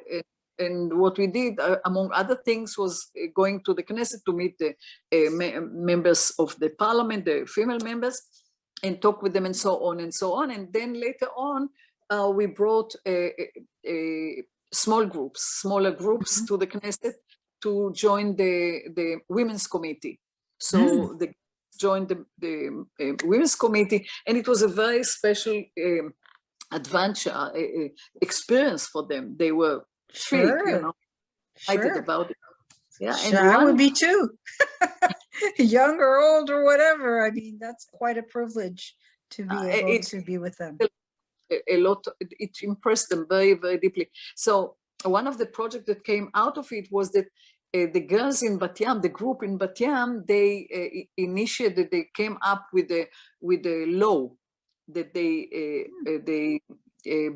and what we did, among other things, was going to the Knesset to meet the members of the parliament, the female members, and talk with them and so on and so on. And then later on, we brought smaller groups to the Knesset to join the women's committee. So they joined the women's committee, and it was a very special adventure, experience for them. They were excited about it. Yeah, and I would be too. Young or old or whatever. I mean, that's quite a privilege to be able to be with them. A lot, it impressed them very, very deeply. So one of the projects that came out of it was that the girls in Bat Yam, the group in Bat Yam, they initiated, they came up with a law that they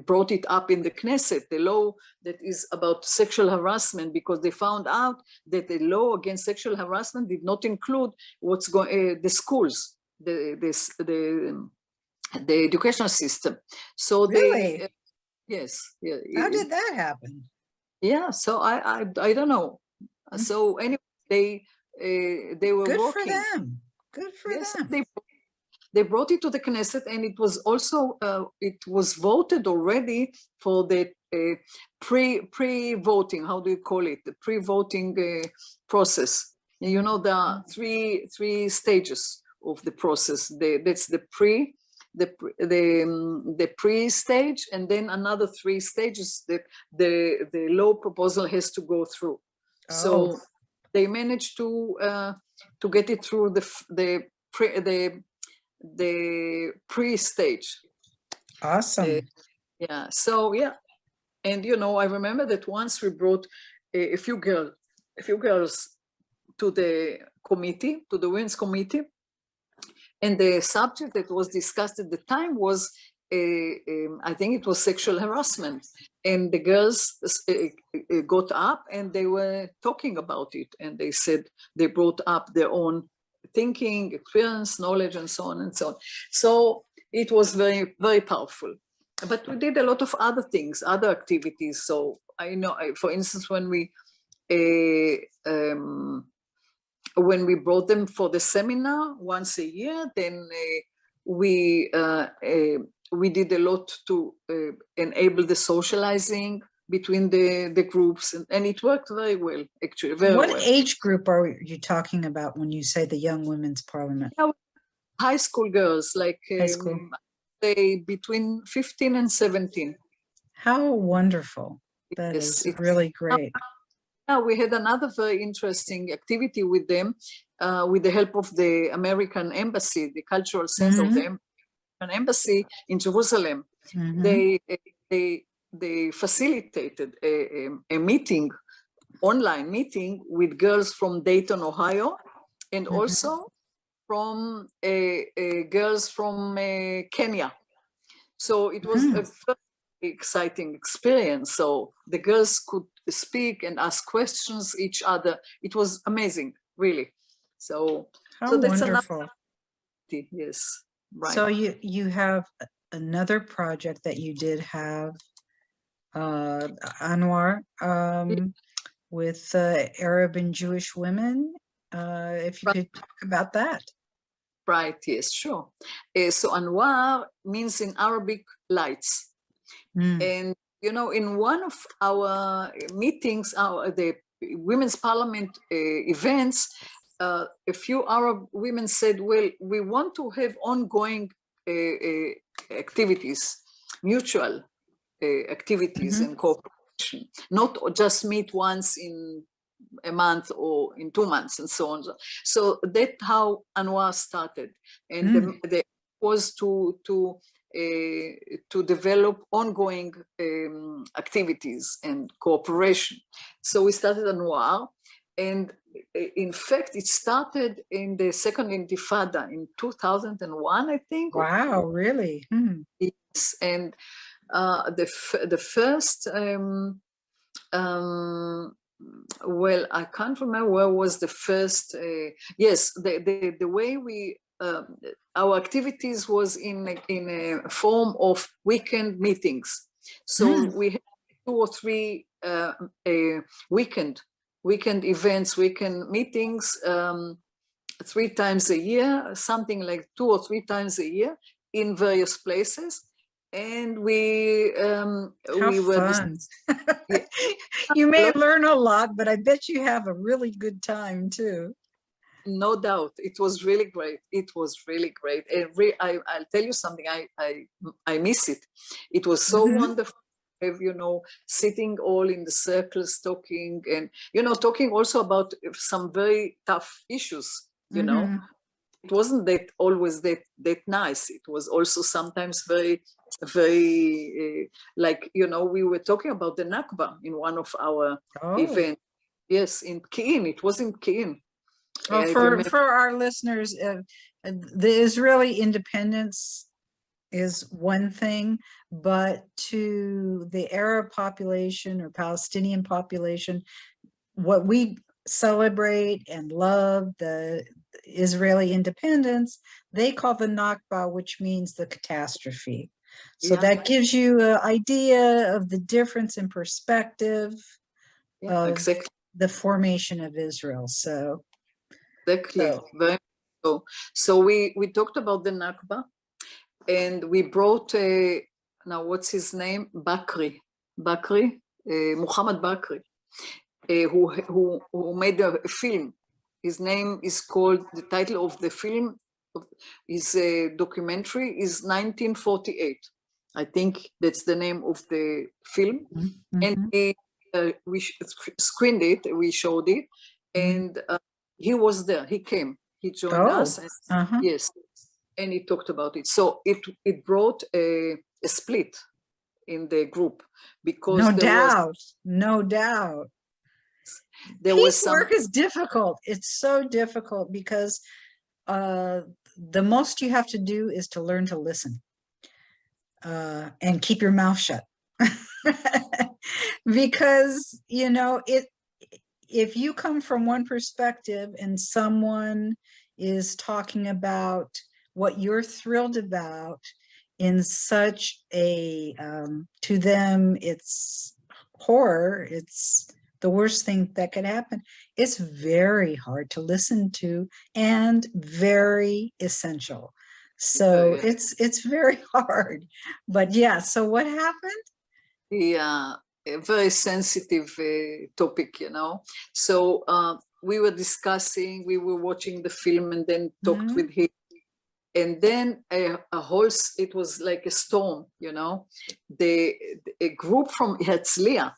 brought it up in the Knesset, the law that is about sexual harassment, because they found out that the law against sexual harassment did not include what's going the schools, the educational system. So really? Yes. How did that happen? Yeah. So I don't know. So anyway, they were good working. For them. Good for them. They brought it to the Knesset, and it was also it was voted already for the pre-voting. How do you call it? The pre-voting process. You know, there are three stages of the process. That's the pre-stage, and then another 3 stages that the law proposal has to go through. So they managed to get it through the pre-stage. Awesome. Yeah. So yeah, and you know, I remember that once we brought a few girls to the committee, to the women's committee, and the subject that was discussed at the time was, I think it was sexual harassment, and the girls got up and they were talking about it, and they said they brought up their own thinking, experience, knowledge, and so on and so on. So it was very, very powerful. But we did a lot of other things, other activities. So I know, for instance, when we brought them for the seminar once a year, then we did a lot to enable the socializing between the groups, and it worked very well, actually, very well. What age group are you talking about when you say the Young Women's Parliament? Yeah, high school girls, like high school. They between 15 and 17. How wonderful. That is really great. Yeah, we had another very interesting activity with them, with the help of the American Embassy, the cultural center of the American Embassy in Jerusalem. They facilitated a meeting online meeting with girls from Dayton, Ohio, and Mhm. also from girls from Kenya. So it was a very exciting experience. So the girls could speak and ask questions each other. It was amazing, really. So How that's another, wonderful. yes, right. So you have another project that you did have, Anwar, with Arab and Jewish women. If you could talk about that. Right, yes, sure. So Anwar means in Arabic lights. Mm. And, you know, in one of our meetings, the Women's Parliament events, a few Arab women said, well, we want to have ongoing activities, mutual activities and cooperation, not just meet once in a month or in 2 months and so on. So that's how Anwar started. And the was to develop ongoing activities and cooperation. So we started Anwar, and in fact, it started in the second Intifada in 2001, I think. Wow, really? Yes, and the first, well, I can't remember where was the first. Yes, the way we our activities was in a form of weekend meetings. So we had 2 or 3 weekend events, weekend meetings, 3 times a year, something like 2 or 3 times a year in various places. And we were fun. Yeah. You may learn a lot, but I bet you have a really good time too. No doubt, it was really great. It was really great. I'll tell you something. I miss it. It was so wonderful. You know, sitting all in the circles, talking, and talking also about some very tough issues. You know, it wasn't that always that nice. It was also sometimes very like we were talking about the Nakba in one of our events. Yes, in Kiin. It was in Kiin. Well, for our listeners, the Israeli independence is one thing, but to the Arab population or Palestinian population, what we celebrate and love, the Israeli independence, they call the Nakba, which means the catastrophe. So that gives you an idea of the difference in perspective of the formation of Israel. So exactly. Very so. So we talked about the Nakba, and we brought now what's his name? Bakri, Muhammad Bakri, who made a film. His name is called, the title of the film, his documentary is 1948. I think that's the name of the film. And we screened it, we showed it, and he was there. He came, he joined us. And, yes, and he talked about it. So it brought a split in the group, because no doubt. There Peace was some work is difficult. It's so difficult because the most you have to do is to learn to listen and keep your mouth shut. Because if you come from one perspective and someone is talking about what you're thrilled about in such a to them it's horror, it's the worst thing that could happen, it's very hard to listen to and very essential. So it's very hard. But yeah, so what happened? Yeah, a very sensitive topic, So we were discussing, we were watching the film, and then talked with him. And then it was like a storm, a group from Herzliya,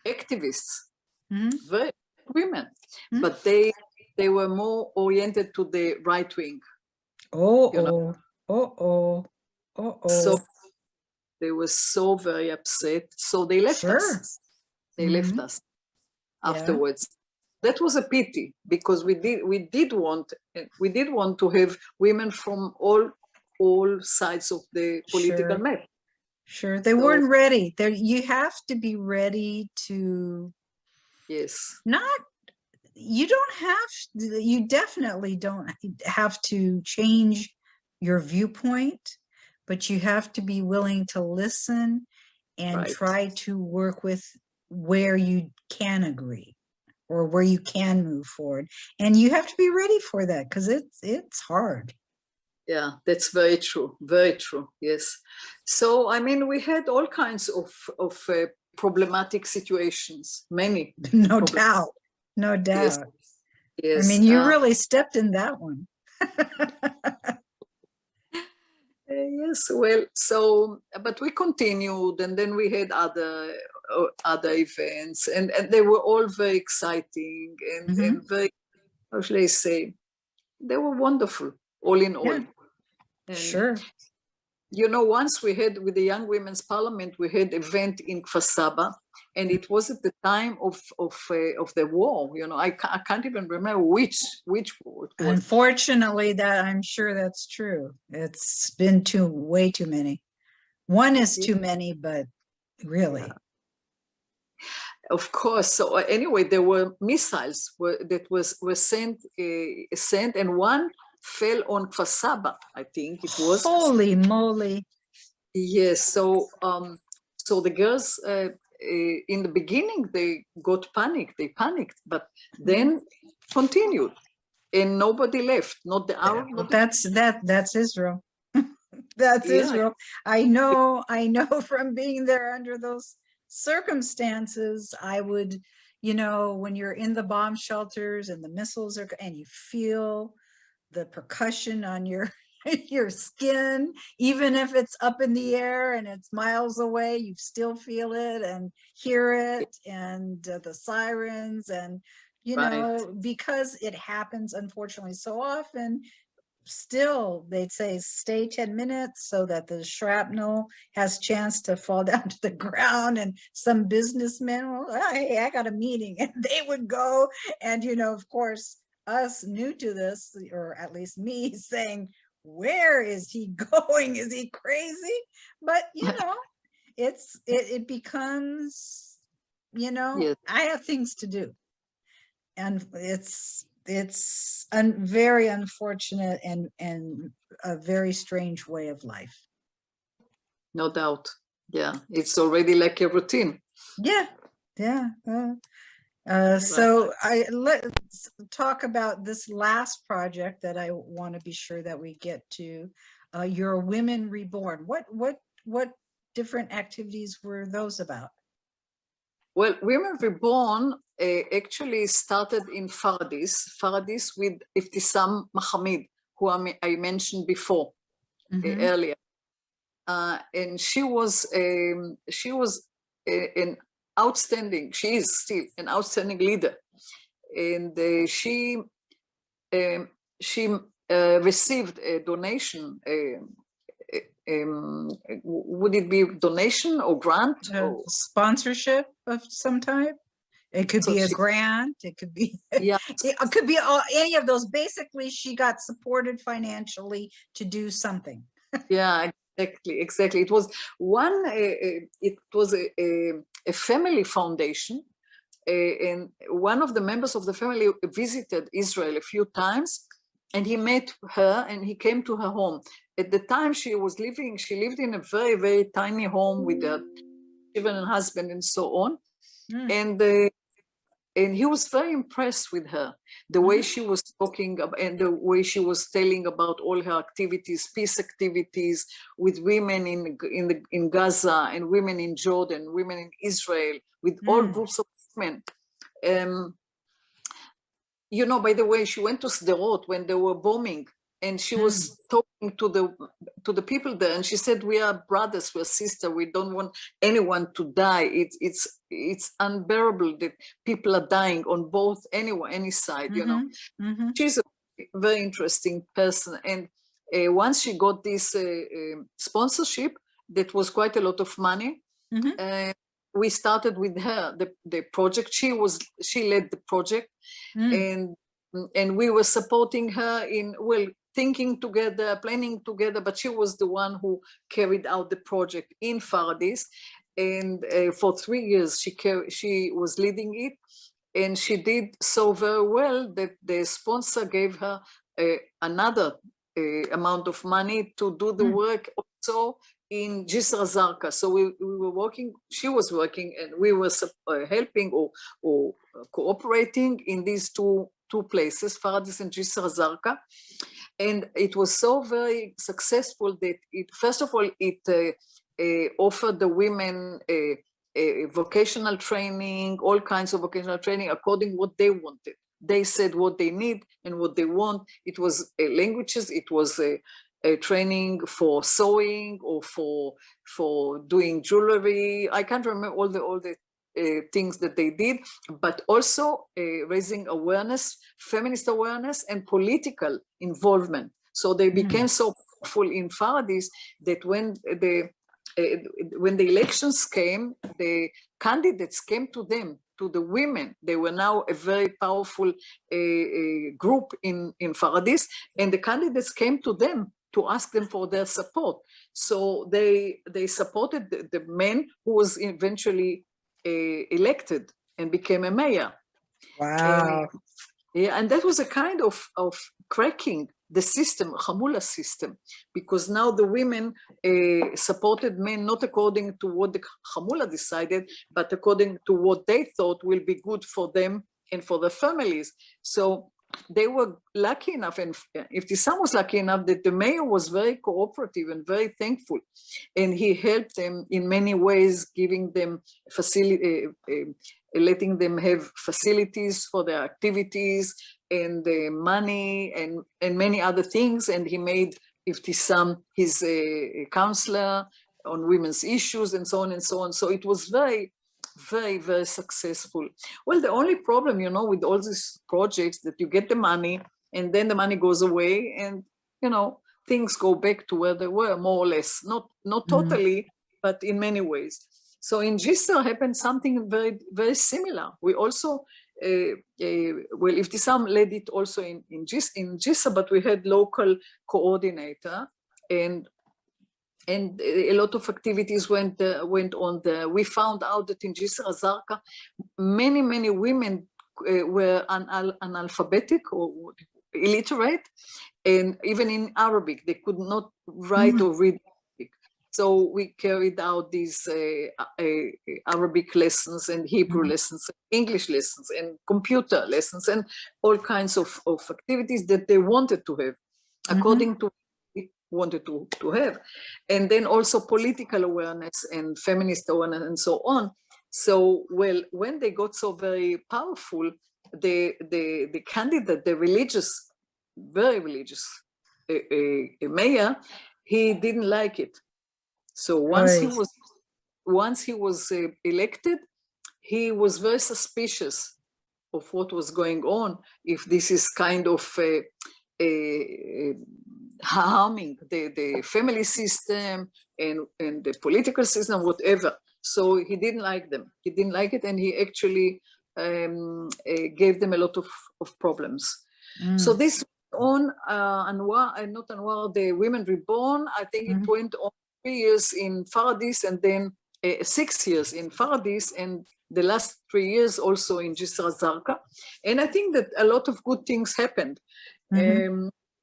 activists, very women, but they were more oriented to the right wing. So they were so very upset. So they left us. They left us afterwards. That was a pity, because we did want to have women from all sides of the political map. Sure, they weren't ready. There, you have to be ready to. Yes. You definitely don't have to change your viewpoint, but you have to be willing to listen and try to work with where you can agree or where you can move forward. And you have to be ready for that, because it's hard. Yeah, that's very true. Very true. Yes. So, I mean, we had all kinds of problematic situations, many. No doubt. No doubt. Yes. Yes. I mean, you really stepped in that one. Yes, well, so, but we continued, and then we had other events, and they were all very exciting and very, how should I say, they were wonderful, all in all. And, sure. You know, once we had, with the Young Women's Parliament, we had an event in Kfar Saba, and it was at the time of the war. You know, I can't even remember which war it was. Unfortunately, that I'm sure that's true. It's been way too many. One is too many, but really. Of course. So anyway, there were missiles that were sent, and one fell on Kfar Saba, I think it was. Holy moly! Yes. So so the girls in the beginning they got panicked. They panicked, but then continued, and nobody left. Not the Arab. Well, that's Israel. That's Israel. I know from being there under those circumstances. I would, you know, when you're in the bomb shelters and the missiles are, and you feel the percussion on your skin, even if it's up in the air and it's miles away, you still feel it and hear it, and the sirens, and you know, because it happens unfortunately so often. Still, they'd say stay 10 minutes so that the shrapnel has chance to fall down to the ground, and some businessmen, well, hey, I got a meeting, and they would go, and you know, of course, us new to this, or at least me, saying, where is he going? Is he crazy? But you know, it becomes, you know, I have things to do, and it's very unfortunate and a very strange way of life. No doubt. Yeah, it's already like a routine. Yeah. So let's talk about this last project that I want to be sure that we get to. Your Women Reborn. What different activities were those about? Well, Women Reborn actually started in Faradis with Iftisam Mohammed, who I mentioned before earlier, and she was an outstanding. She is still an outstanding leader, and she received a donation. Would it be donation or grant? Or sponsorship of some type? It could be a grant. It could be it could be any of those. Basically, she got supported financially to do something. Yeah, exactly. It was a family foundation, and one of the members of the family visited Israel a few times, and he met her, and he came to her home. At the time she lived in a very, very tiny home with her children and husband and so on. And he was very impressed with her, the way she was talking and the way she was telling about all her activities, peace activities with women in Gaza and women in Jordan, women in Israel, with all groups of women. You know, by the way, she went to Sderot when they were bombing, and she was talking to the people there, and she said, "We are brothers, we're sisters. We don't want anyone to die. It's unbearable that people are dying on any side." You know, she's a very interesting person, and once she got this sponsorship, that was quite a lot of money. we started with her the project. She led the project, and we were supporting her in, well, thinking together, planning together, but she was the one who carried out the project in Paradis. And for 3 years, she was leading it, and she did so very well that the sponsor gave her another amount of money to do the work also in Jisr Zarqa. So we were working, she was working, and we were helping or cooperating in these two places, Paradis and Jisr Zarqa. And it was so very successful that first of all, it offered the women vocational training, all kinds of vocational training according to what they wanted. They said what they need and what they want. It was languages, it was a training for sewing or for doing jewelry. I can't remember all the things that they did, but also raising awareness, feminist awareness, and political involvement. So they became so powerful in Paradis that when the elections came, the candidates came to them, to the women. They were now a very powerful group in Paradis, and the candidates came to them to ask them for their support. So they supported the man who was eventually elected and became a mayor. Wow. And that was a kind of cracking the system, Hamula system, because now the women supported men not according to what the Hamula decided, but according to what they thought will be good for them and for their families. So they were lucky enough, and Ibtisam was lucky enough that the mayor was very cooperative and very thankful, and he helped them in many ways, giving them letting them have facilities for their activities and money and many other things. And he made Ibtisam his counselor on women's issues and so on and so on. So it was very, very, very successful. Well, the only problem, you know, with all these projects, that you get the money and then the money goes away, and, you know, things go back to where they were, more or less. Not totally, but in many ways. So in Jisr happened something very, very similar. We also, well, Ibtisam led it also in Jisr, but we had local coordinator, and a lot of activities went on there. We found out that in Jisr Zarqa, many women were analphabetic or illiterate, and even in Arabic, they could not write or read Arabic. So we carried out these Arabic lessons and Hebrew lessons, English lessons, and computer lessons, and all kinds of activities that they wanted to have, according to wanted to have. And then also political awareness and feminist awareness and so on. So, well, when they got so very powerful, the candidate, the religious, very religious mayor, he didn't like it. So once he was elected, he was very suspicious of what was going on, if this is kind of harming the family system and the political system, whatever. So he didn't like them. He didn't like it, and he actually gave them a lot of problems. So this on Anwar, not Anwar, the Women Reborn, I think it went on 3 years in Paradis, and then 6 years in Paradis, and the last 3 years also in Jisr Zarqa. And I think that a lot of good things happened.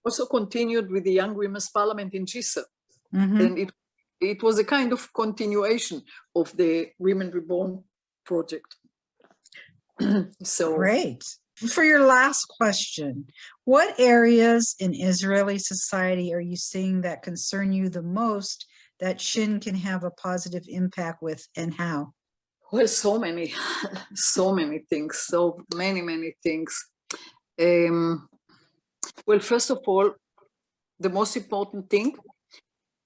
Also continued with the Young Women's Parliament in Jisr. And it was a kind of continuation of the Women Reborn project. So great. For your last question, what areas in Israeli society are you seeing that concern you the most that SHIN can have a positive impact with, and how? Well, so many, so many things, so many things. Well, first of all, the most important thing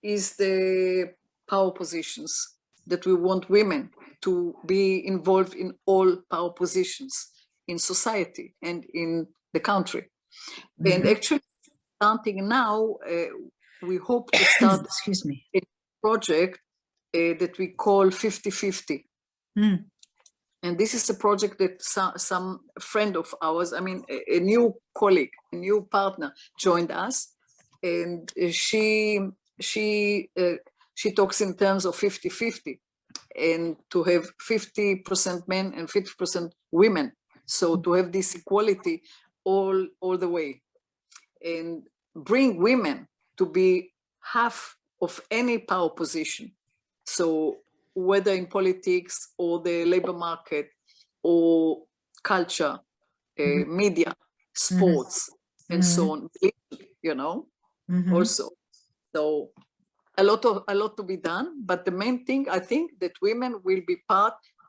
is the power positions, that we want women to be involved in all power positions in society and in the country. And actually, starting now, we hope to start excuse me, a project that we call 50-50. Mm. And this is a project that some friend of ours, I mean, a new colleague, a new partner joined us. And she talks in terms of 50-50, and to have 50% men and 50% women. So to have this equality all the way, and bring women to be half of any power position. So whether in politics or the labor market or culture, media, sports, and so on, you know, also. So a lot to be done, but the main thing, I think, that women will be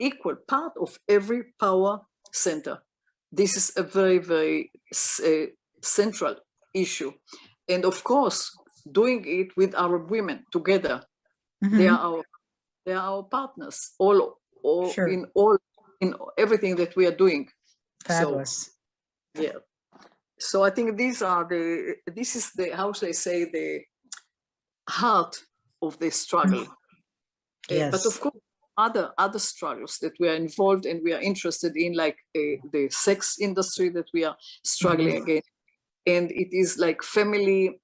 equal part of every power center. This is a very, very central issue. And of course, doing it with our women together. They are our partners, Sure. in everything that we are doing. Fabulous. So, yeah. So I think this is the, how should I say, the heart of the struggle. Yes. But of course, other struggles that we are involved and we are interested in, like the sex industry that we are struggling against. And it is like family,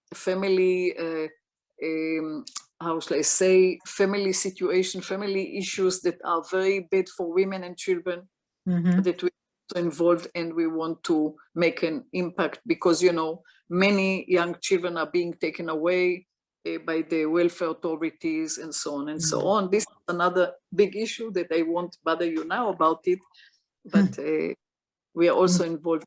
how shall I say, family situation, family issues that are very bad for women and children, that we are involved, and we want to make an impact, because, you know, many young children are being taken away by the welfare authorities and so on and so on. This is another big issue that I won't bother you now about it, but we are also involved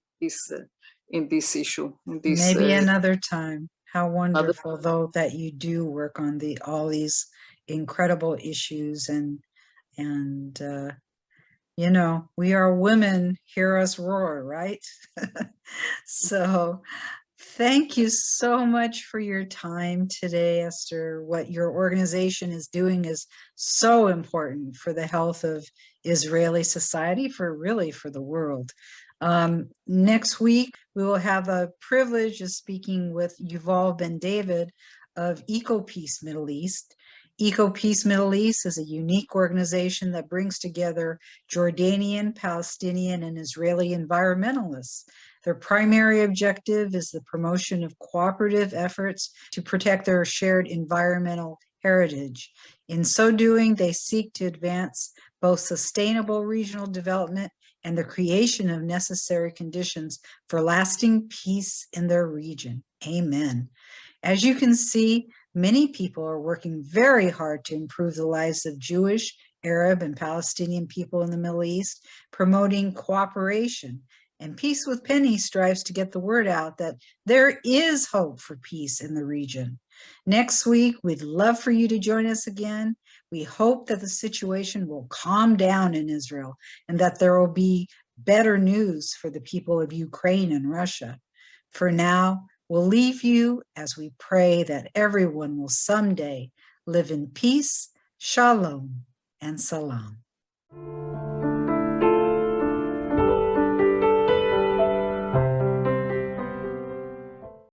in this issue. Maybe another time. How wonderful, though, that you do work on all these incredible issues, and you know, we are women, hear us roar, right? So thank you so much for your time today, Esther. What your organization is doing is so important for the health of Israeli society, for the world. Next week, we will have a privilege of speaking with Yuval Ben David of EcoPeace Middle East. EcoPeace Middle East is a unique organization that brings together Jordanian, Palestinian, and Israeli environmentalists. Their primary objective is the promotion of cooperative efforts to protect their shared environmental heritage. In so doing, they seek to advance both sustainable regional development and the creation of necessary conditions for lasting peace in their region. Amen. As you can see, many people are working very hard to improve the lives of Jewish, Arab, and Palestinian people in the Middle East, promoting cooperation. And Peace with Penny strives to get the word out that there is hope for peace in the region. Next week, we'd love for you to join us again. We hope that the situation will calm down in Israel and that there will be better news for the people of Ukraine and Russia. For now, we'll leave you as we pray that everyone will someday live in peace, shalom, and salam.